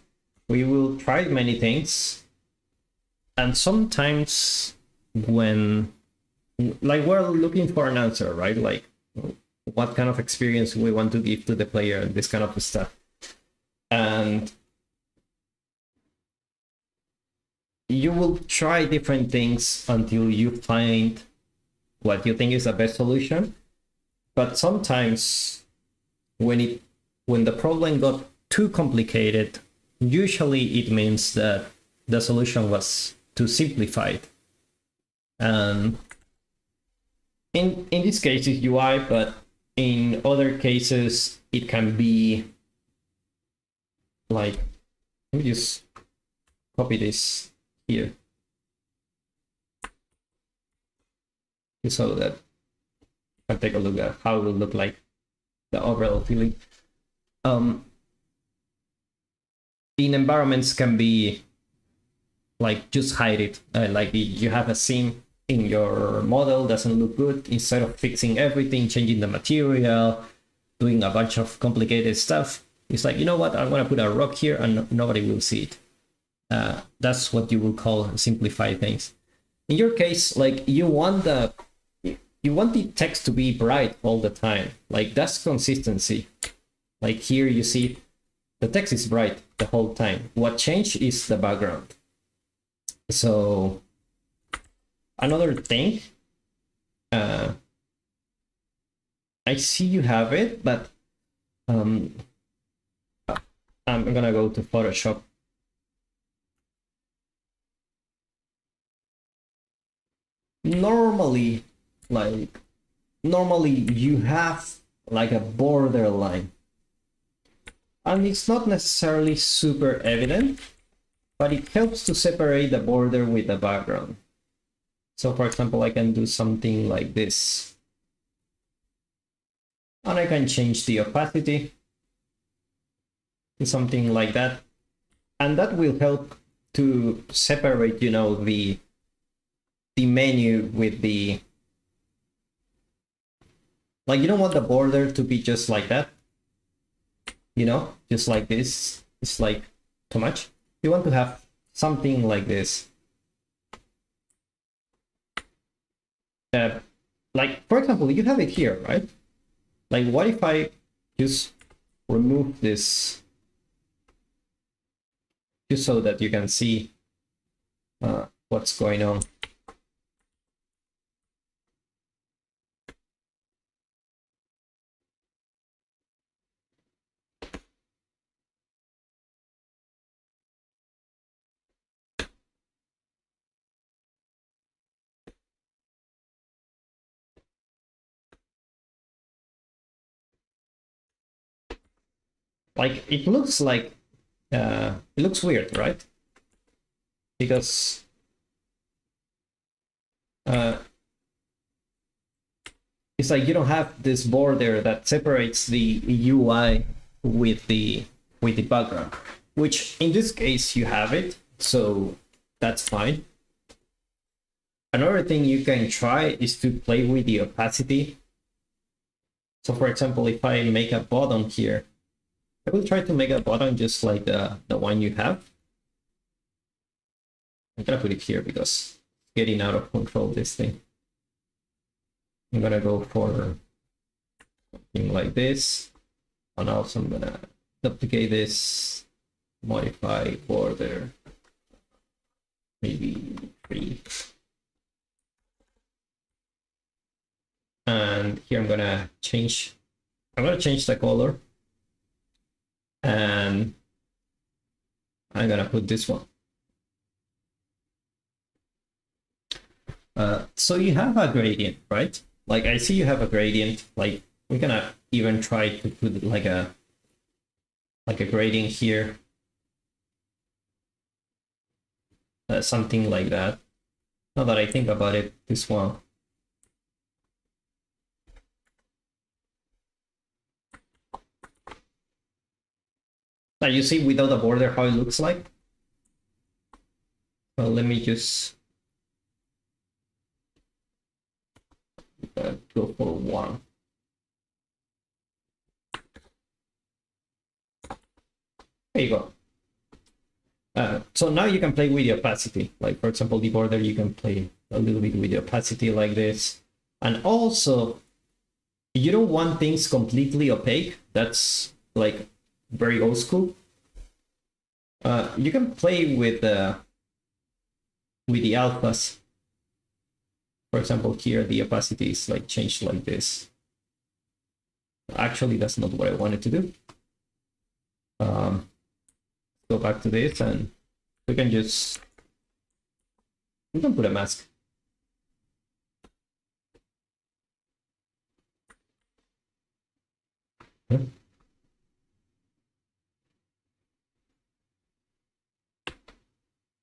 S1: we will try many things, and sometimes when like we're looking for an answer, right? Like what kind of experience we want to give to the player and this kind of stuff. And you will try different things until you find what you think is the best solution. But sometimes when the problem got too complicated, usually it means that the solution was too simplified. And in this case it's UI, but in other cases it can be like, let me just copy this here so that I can take a look at how it will look like, the overall feeling. In environments can be like just hide it, like you have a scene in your model doesn't look good, instead of fixing everything, changing the material, doing a bunch of complicated stuff, it's like, you know what, I'm gonna put a rock here and nobody will see it. That's what you will call simplify things. In your case, like you want the text to be bright all the time, like that's consistency. Like here you see the text is bright the whole time. What changed is the background. So another thing, I see you have it, but I'm gonna go to Photoshop. Normally you have like a borderline, and it's not necessarily super evident, but it helps to separate the border with the background. So for example, I can do something like this, and I can change the opacity to something like that, and that will help to separate, you know, the menu with the, like, you don't want the border to be just like that, you know, just like this. It's like too much. You want to have something like this. Like, for example, you have it here, right? Like, what if I just remove this just so that you can see what's going on? like it looks weird, right? Because it's like you don't have this border that separates the UI with the background, which in this case you have it, so that's fine. Another thing you can try is to play with the opacity. So for example, if I make a button here, I will try to make a button just like the one you have. I'm gonna put it here because it's getting out of control, this thing. I'm gonna go for something like this. And also I'm gonna duplicate this, modify border, maybe 3. And here I'm gonna change the color, and I'm gonna put this one. So you have a gradient, right? Like I see you have a gradient. Like we're gonna even try to put like a gradient here, something like that. Now that I think about it, this one. Now you see without a border how it looks like. Well, let me just go for 1. There you go. So now you can play with the opacity. Like for example, the border, you can play a little bit with the opacity like this. And also, you don't want things completely opaque. That's like very old school. You can play with the alphas. For example, here the opacity is like changed like this. Actually, that's not what I wanted to do. Go back to this, and we can put a mask.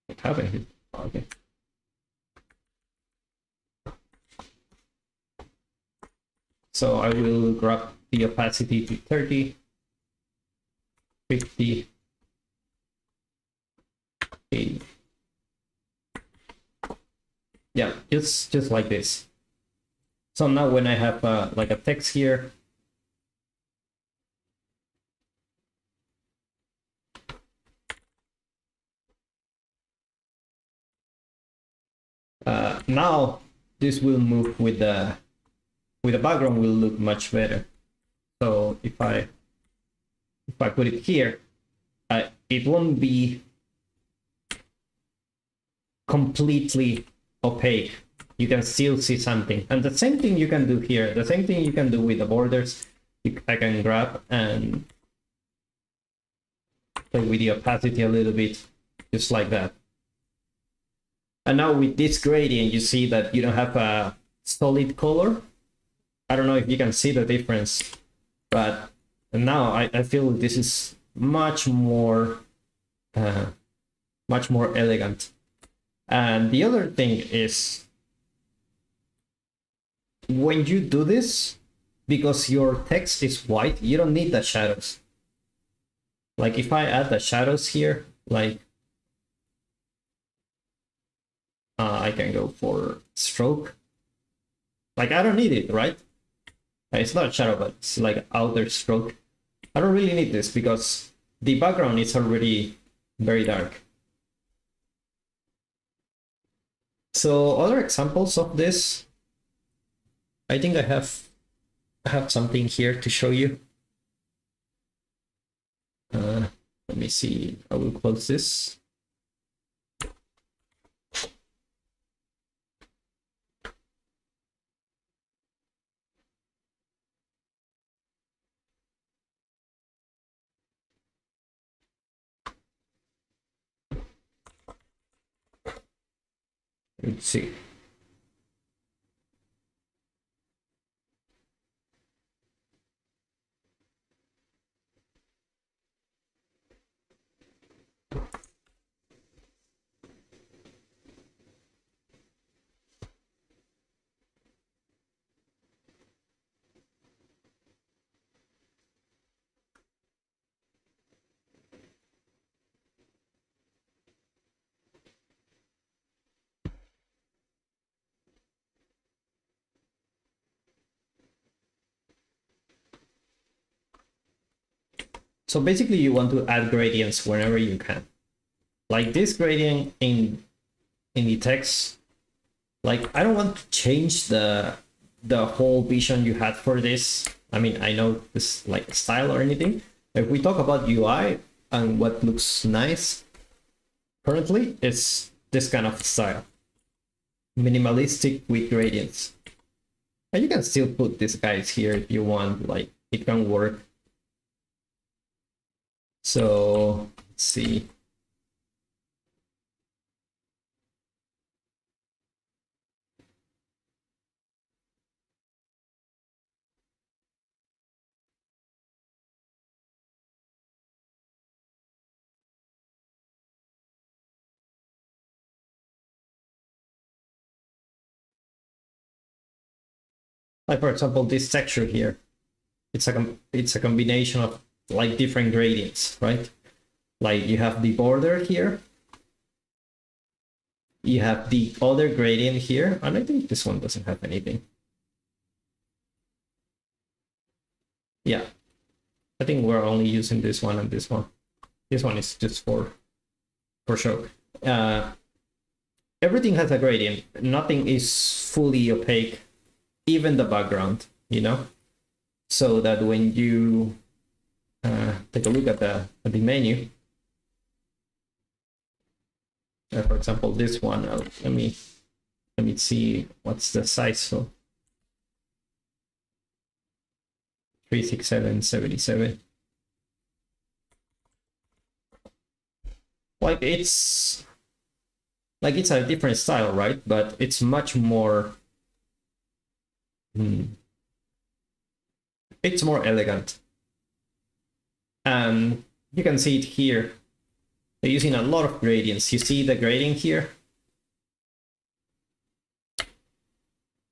S1: What happened here? Okay. So I will grab the opacity to 30, 50, 80. Yeah, just like this. So now when I have like a text here, now this will move with the background, will look much better. So if I put it here, it won't be completely opaque. You can still see something, and the same thing you can do here. The same thing you can do with the borders. I can grab and play with the opacity a little bit, just like that. And now with this gradient, you see that you don't have a solid color. I don't know if you can see the difference, but now I feel this is much more elegant. And the other thing is, when you do this, because your text is white, you don't need the shadows. Like if I add the shadows here, like I can go for stroke. Like I don't need it, right? It's not shadow, but it's like outer stroke. I don't really need this because the background is already very dark. So other examples of this, I think I have something here to show you. Let me see. I will close this. Let's see. So basically you want to add gradients whenever you can. Like this gradient in the text, like I don't want to change the whole vision you had for this. I mean, I know this like style or anything. If we talk about UI and what looks nice currently, it's this kind of style. Minimalistic with gradients. And you can still put these guys here if you want, like it can work. So let's see. Like for example, this texture here, it's a combination of like different gradients, right? Like you have the border here, you have the other gradient here, and I think this one doesn't have anything. Yeah, I think we're only using this one and this one. This one is just for show. Everything has a gradient. Nothing is fully opaque, even the background, you know? So that when you take a look at the menu, for example, this one, let me see what's the size. So 36777. Like it's a different style, right? But it's much more it's more elegant. And you can see it here. They're using a lot of gradients. You see the gradient here?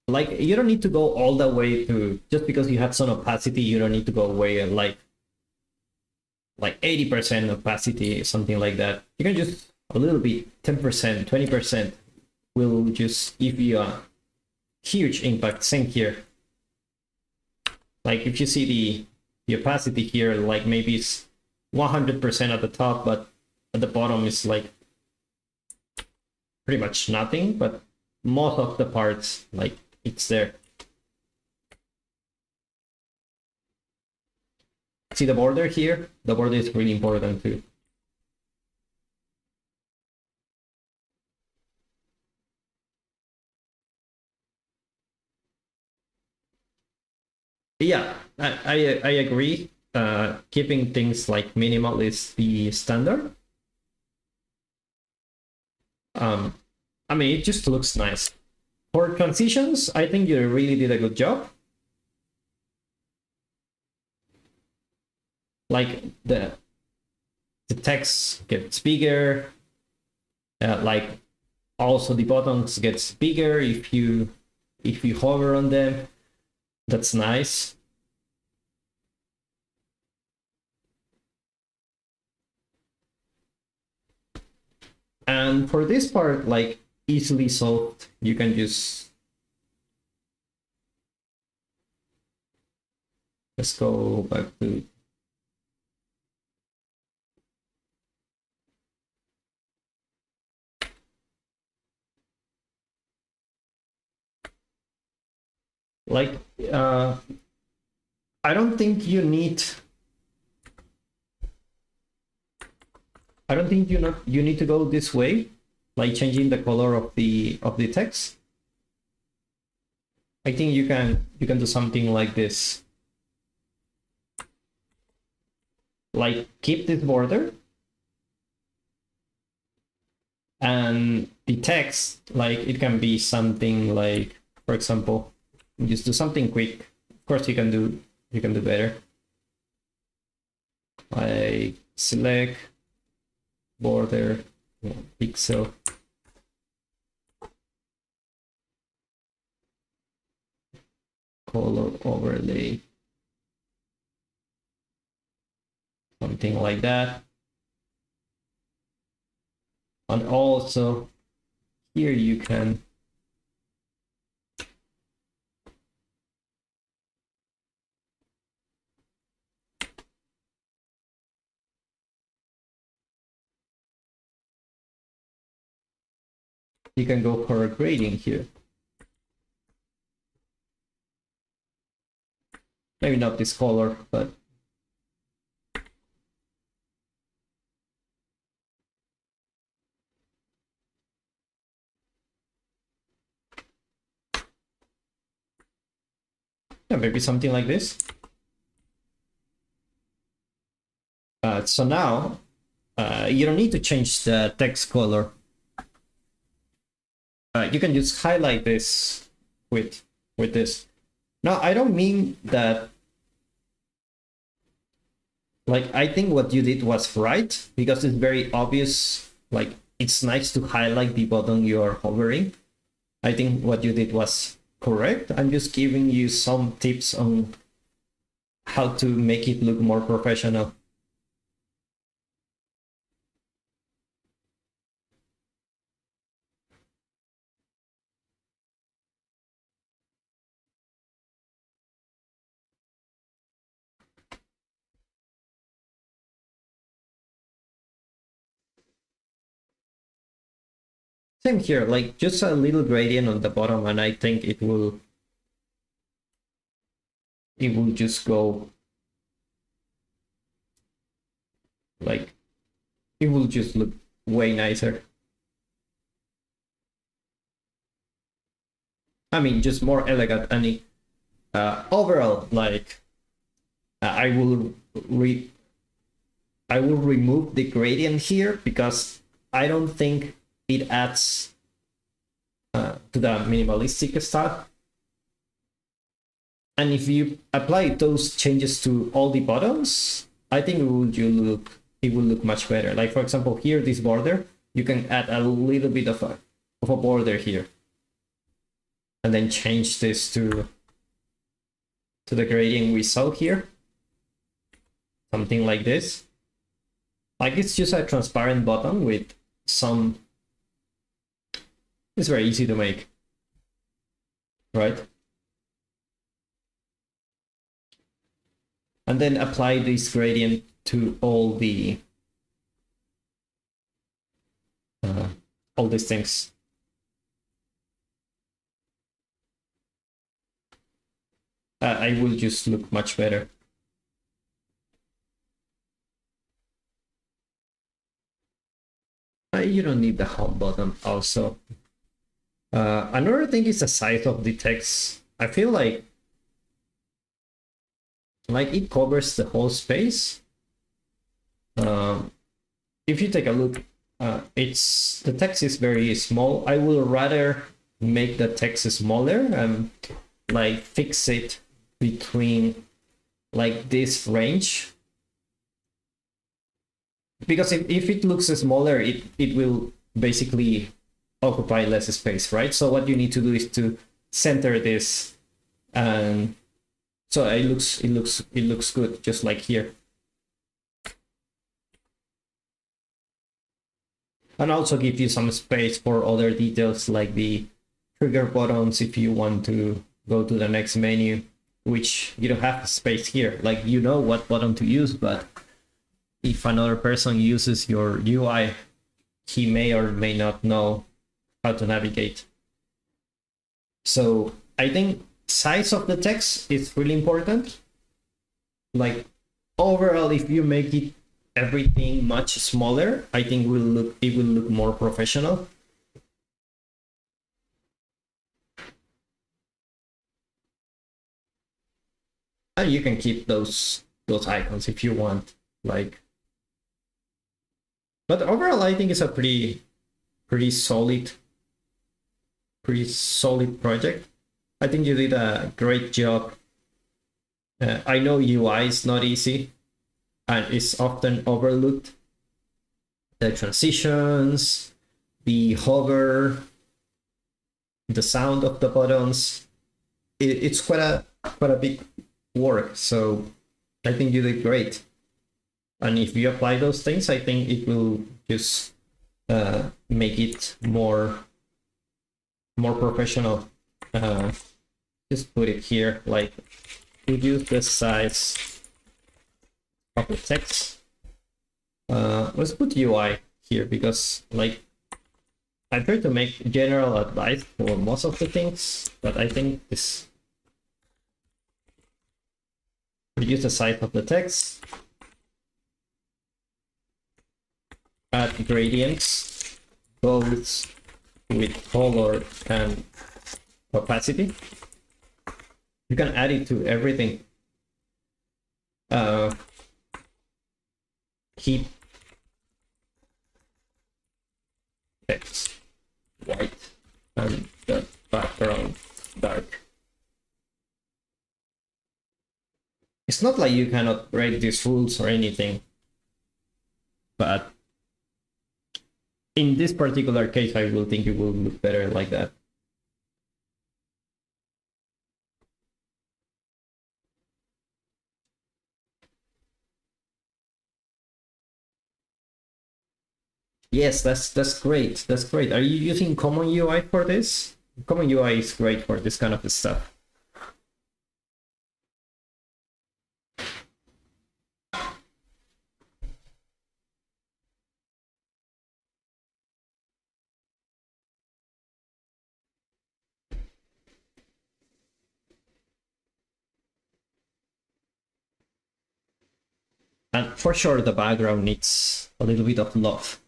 S1: Like you don't need to go all the way to, just because you have some opacity, you don't need to go away at like 80% opacity, something like that. You can just a little bit, 10%, 20% will just give you a huge impact. Same here. Like if you see the opacity here, like maybe it's 100% at the top, but at the bottom is like pretty much nothing, but most of the parts, like it's there. See the border here? The border is really important too. Yeah, I agree. Keeping things like minimal is the standard. I mean, it just looks nice. For transitions, I think you really did a good job. Like the text gets bigger. Like also the buttons gets bigger if you hover on them. That's nice. And for this part, like easily solved, you can just let's go back to like I don't think you need you need to go this way, like changing the color of the text. I think you can do something like this. Like keep this border and the text, like it can be something like, for example, just do something quick. Of course you can do better. Like select border, pixel, color overlay, something like that. And also here you can you can go for a grading here. Maybe not this color, but yeah, maybe something like this. So now you don't need to change the text color. You can just highlight this with this. Now, I don't mean that, like, I think what you did was right, because it's very obvious. Like, it's nice to highlight the button you're hovering. I think what you did was correct. I'm just giving you some tips on how to make it look more professional. Same here, like just a little gradient on the bottom, and I think it will just go like, it will just look way nicer. I mean, just more elegant. And overall, like, I will remove the gradient here, because I don't think it adds to the minimalistic style. And if you apply those changes to all the buttons, I think it will look much better. Like, for example, here, this border, you can add a little bit of a border here, and then change this to the gradient we saw here, something like this. Like, it's just a transparent button with some. It's very easy to make, right? And then apply this gradient to all these things. I will just look much better. You don't need the home button also. Another thing is the size of the text. I feel like it covers the whole space. If you take a look, the text is very small. I will rather make the text smaller and like fix it between like this range, because if it looks smaller, it will basically occupy less space, right? So what you need to do is to center this, and so it looks good, just like here. And also give you some space for other details, like the trigger buttons if you want to go to the next menu, which you don't have space here. Like, you know what button to use, but if another person uses your UI, he may or may not know how to navigate. So I think size of the text is really important. Like, overall, if you make it everything much smaller, I think it will look more professional. And you can keep those icons if you want, like. But overall, I think it's a pretty solid project. I think you did a great job. I know UI is not easy and it's often overlooked. The transitions, the hover, the sound of the buttons, it's quite a big work. So I think you did great. And if you apply those things, I think it will just make it more professional. Just put it here, like, reduce the size of the text. Let's put UI here, because like I try to make general advice for most of the things, but I think this reduce the size of the text, add gradients, both with color and opacity. You can add it to everything. Keep text white and the background dark. It's not like you cannot break these rules or anything, but in this particular case, I will think it will look better like that. Yes, that's great. That's great. Are you using Common UI for this? Common UI is great for this kind of stuff. And for sure, the background needs a little bit of love.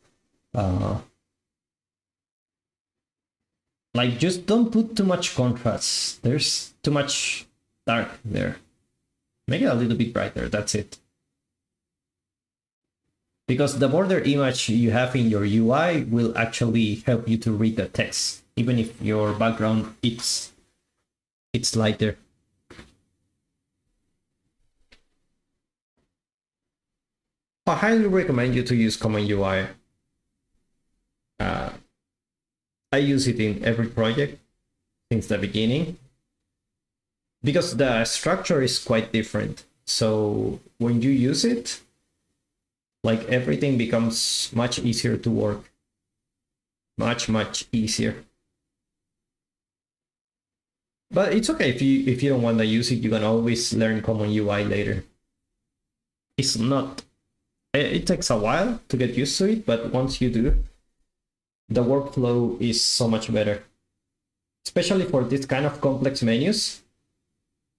S1: Like, just don't put too much contrast. There's too much dark there. Make it a little bit brighter, that's it. Because the border image you have in your UI will actually help you to read the text, even if your background it's lighter. I highly recommend you to use Common UI. I use it in every project since the beginning because the structure is quite different. So when you use it, like, everything becomes much easier to work. Much easier. But it's okay if you don't want to use it, you can always learn Common UI later. It's not, it takes a while to get used to it, but once you do, the workflow is so much better. Especially for this kind of complex menus,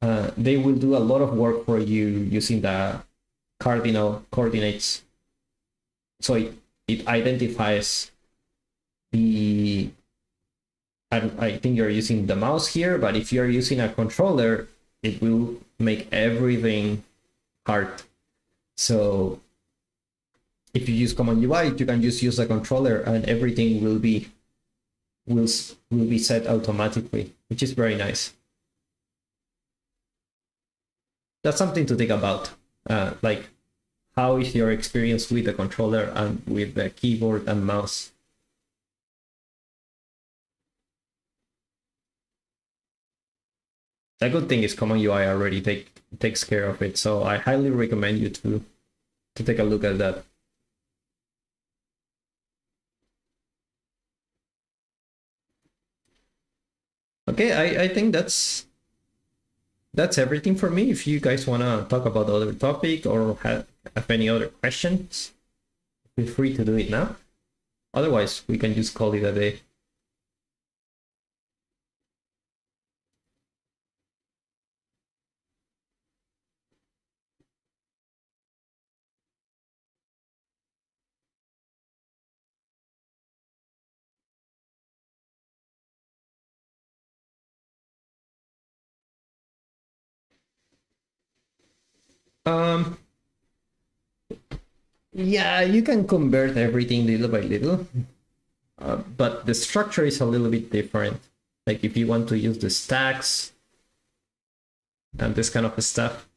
S1: they will do a lot of work for you using the cardinal coordinates. So it identifies the, I think you're using the mouse here, but if you're using a controller, it will make everything hard. So if you use Common UI, you can just use a controller and everything will be set automatically, which is very nice. That's something to think about. Like, how is your experience with the controller and with the keyboard and mouse? The good thing is Common UI already takes care of it, so I highly recommend you to take a look at that. Okay, I think that's everything for me. If you guys want to talk about other topic or have any other questions, feel free to do it now. Otherwise, we can just call it a day. Yeah, you can convert everything little by little, but the structure is a little bit different. Like, if you want to use the stacks and this kind of stuff,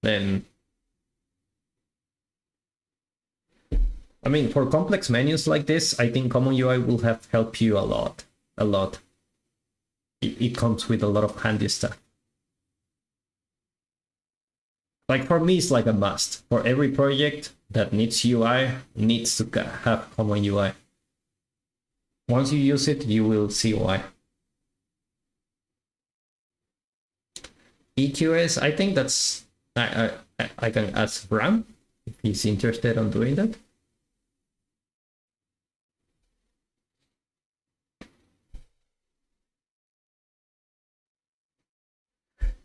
S1: then, I mean, for complex menus like this, I think Common UI will have helped you a lot. It comes with a lot of handy stuff. Like, for me, it's like a must. For every project that needs UI, needs to have Common UI. Once you use it, you will see why. EQS, I think that's, I can ask Bram if he's interested on doing that.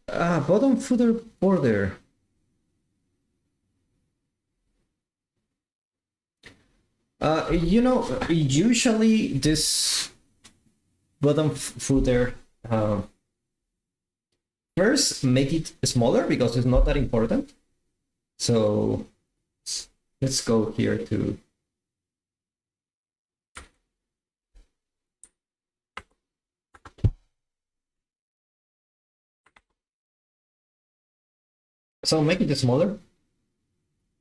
S1: Bottom footer border. Usually this bottom footer, first make it smaller because it's not that important. So let's go here to make it smaller.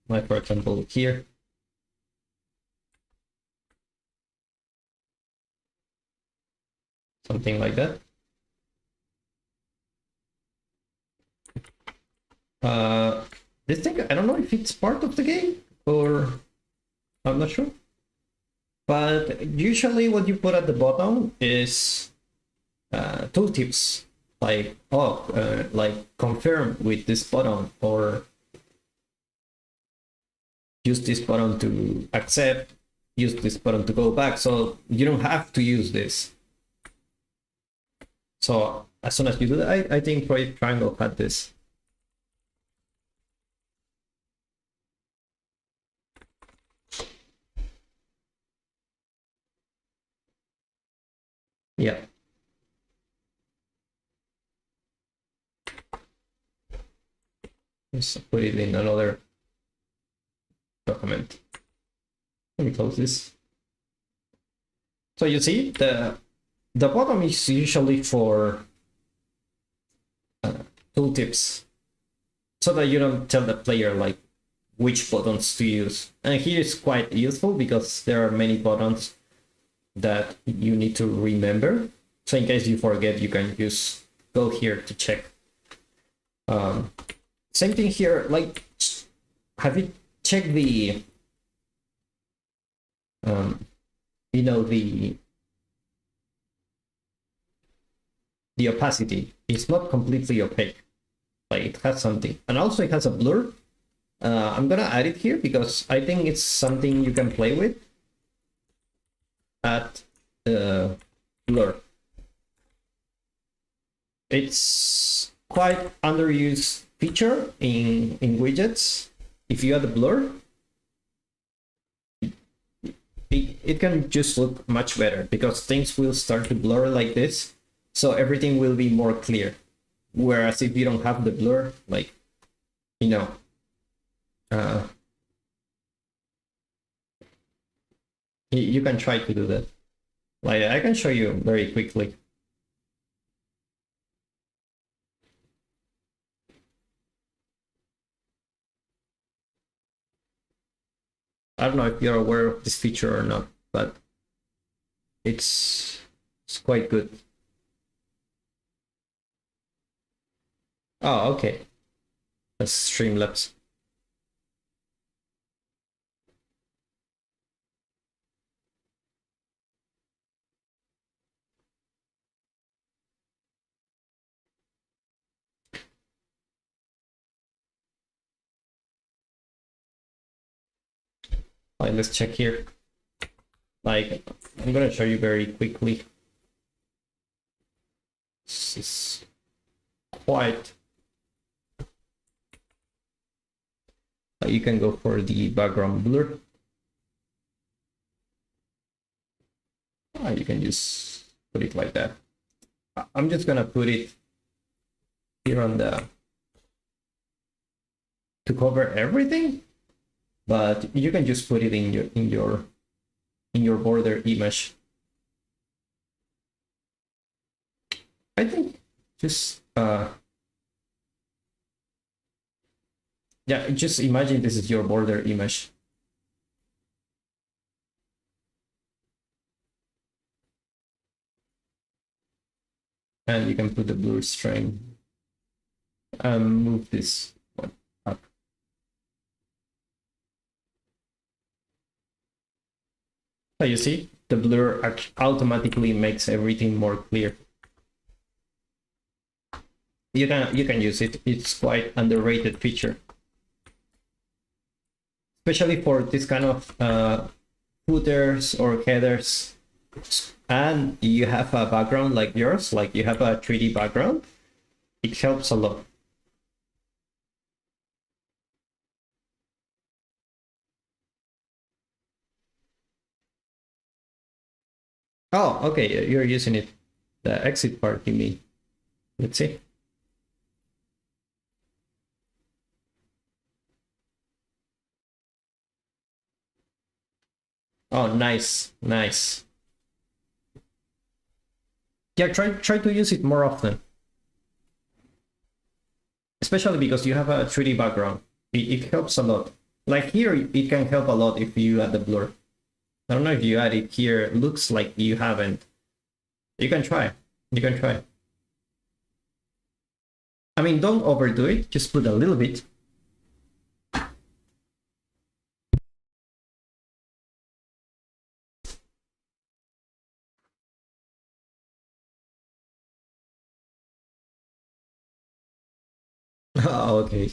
S1: Like for example here. Something like that. This thing, I don't know if it's part of the game or I'm not sure. But usually what you put at the bottom is tooltips, like like confirm with this button or use this button to accept, use this button to go back. So you don't have to use this. So as soon as you do that, I think Project Triangle had this. Yeah. Let's put it in another document. Let me close this. So you see, the bottom is usually for tooltips, so that you don't tell the player like which buttons to use. And here is quite useful because there are many buttons that you need to remember. So in case you forget, you can just go here to check. Same thing here, like, have you checked the, the opacity? It's not completely opaque. Like it has something, and also it has a blur. I'm gonna add it here because I think it's something you can play with. Add blur. It's quite underused feature in widgets. If you add a blur, it can just look much better because things will start to blur like this, so everything will be more clear. Whereas if you don't have the blur, like, you can try to do that. Like I can show you very quickly. I don't know if you're aware of this feature or not, but it's quite good. Oh, okay. That's Streamlabs. Right, let's check here. Like, I'm gonna show you very quickly. This is quite. You can go for the background blur. You can just put it like that. I'm just gonna put it here on the to cover everything, but you can just put it in your border image. I think just yeah, just imagine this is your border image. And you can put the blur strength and move this one up. So you see, the blur automatically makes everything more clear. You can use it. It's quite underrated feature, especially for this kind of footers or headers. And you have a background like yours, like you have a 3D background. it helps a lot. Oh, okay, you're using it. The exit part, you mean? Let's see. Oh, nice, nice. Yeah, try to use it more often. Especially because you have a 3D background. It helps a lot. Like here, it can help a lot if you add the blur. I don't know if you add it here. It looks like you haven't. You can try. You can try. I mean, don't overdo it. Just put a little bit. Oh, okay.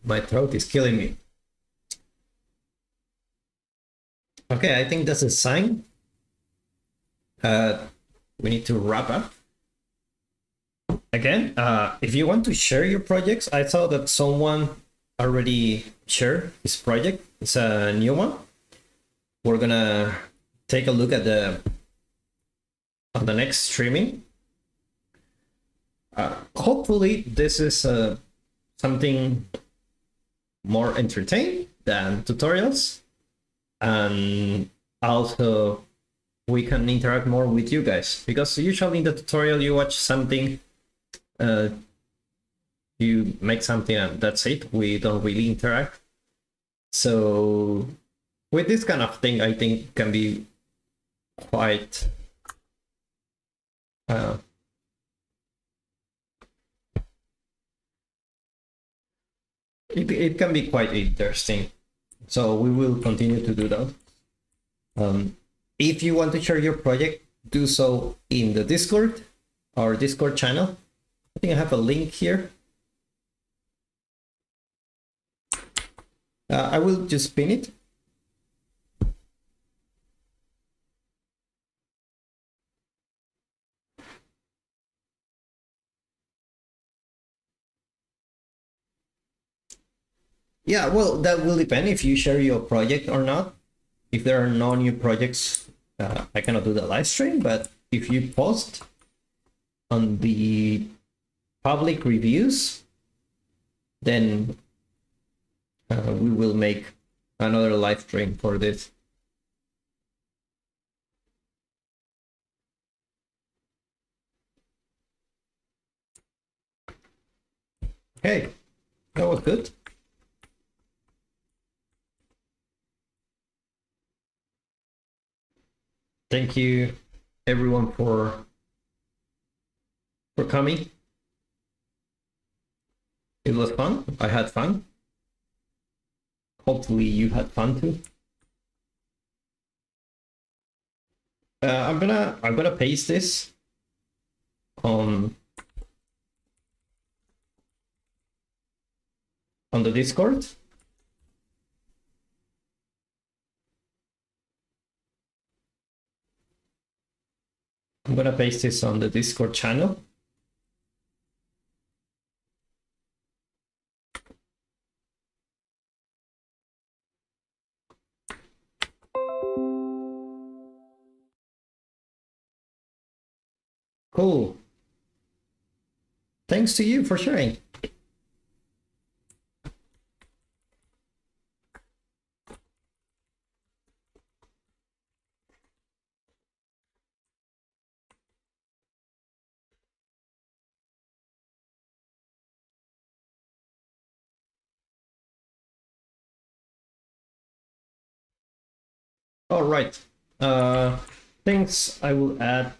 S1: My throat is killing me. Okay, I think that's a sign. We need to wrap up. Again, if you want to share your projects, I saw that someone already shared his project. It's a new one. We're gonna take a look at on the next streaming. Hopefully, this is something more entertaining than tutorials, and also we can interact more with you guys, because usually in the tutorial you watch something, you make something and that's it. We don't really interact. So with this kind of thing, I think can be quite it can be quite interesting. So we will continue to do that. If you want to share your project, do so in the Discord, our Discord channel. I think I have a link here. I will just pin it. Yeah, well, that will depend if you share your project or not. If there are no new projects, I cannot do the live stream, but if you post on the public reviews, then we will make another live stream for this. Hey, that was good. Thank you everyone for coming. It was fun. I had fun. Hopefully you had fun too. I'm gonna paste this on the Discord. I'm gonna paste this on the Discord channel. Cool. Thanks to you for sharing. All right. Things I will add.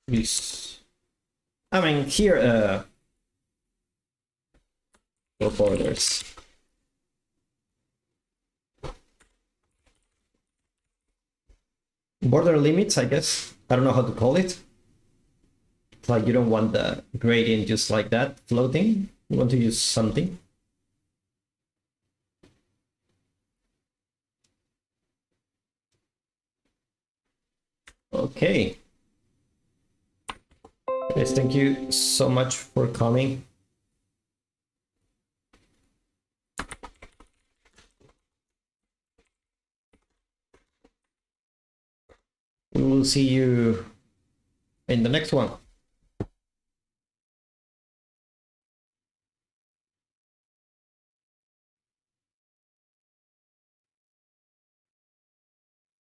S1: This. I mean here. Go borders. Border limits, I guess. I don't know how to call it. It's like you don't want the gradient just like that floating. You want to use something. Okay. Guys, thank you so much for coming. We will see you in the next one.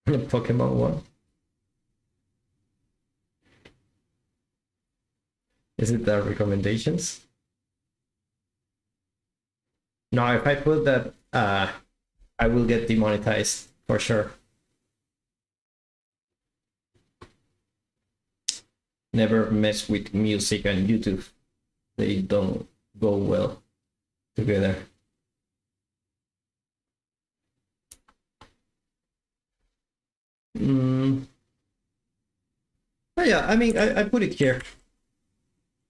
S1: Pokemon one. Is it the recommendations? No, if I put that, I will get demonetized for sure. Never mess with music and YouTube. They don't go well together. Oh yeah, I mean, I put it here.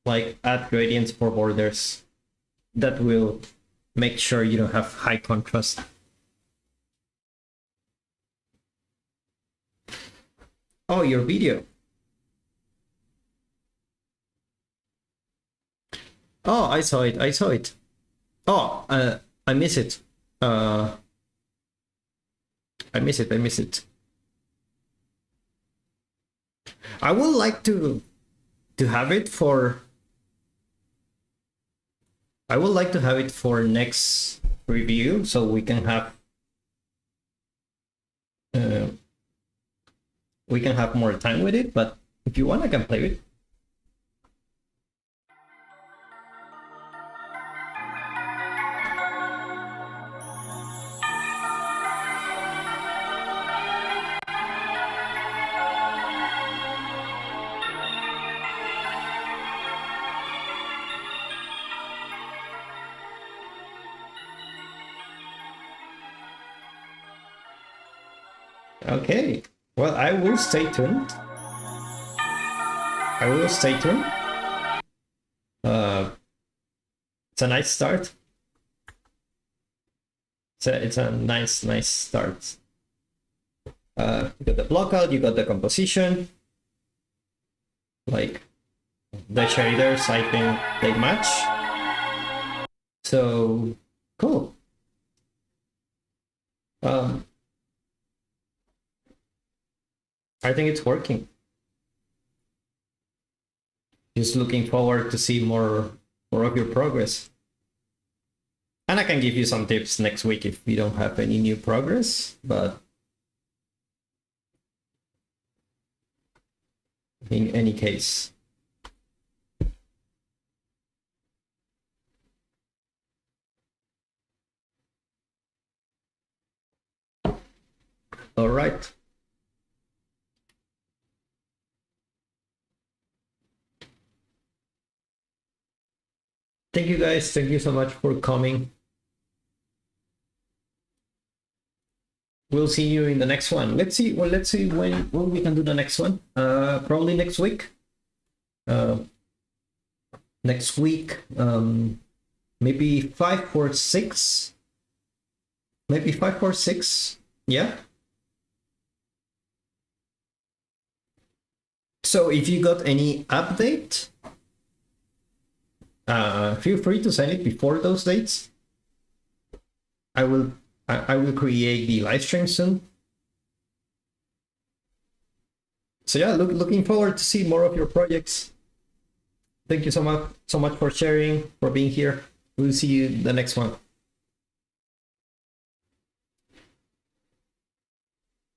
S1: Like, add gradients for borders. That will make sure you don't have high contrast. Oh, your video. Oh, I saw it. I saw it. Oh, I miss it. I miss it. I miss it. I would like to have it for. I would like to have it for next review, so we can have. We can have more time with it, but if you want, I can play it. Okay, well, I will stay tuned. I will stay tuned. It's a nice start. It's a nice start. You got the blockout, you got the composition. Like, the shaders, I think they match. So, cool. I think it's working. Just looking forward to see more of your progress. And I can give you some tips next week if we don't have any new progress, but in any case. All right. Thank you guys. Thank you so much for coming. We'll see you in the next one. Let's see. Well, let's see when we can do the next one. Probably next week. Next week. Maybe 5 or 6. Maybe 5 or 6. Yeah. So if you got any update, feel free to send it before those dates. I will create the live stream soon. So yeah, looking forward to see more of your projects. Thank you so much for sharing, for being here. We'll see you in the next one.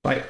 S1: Bye.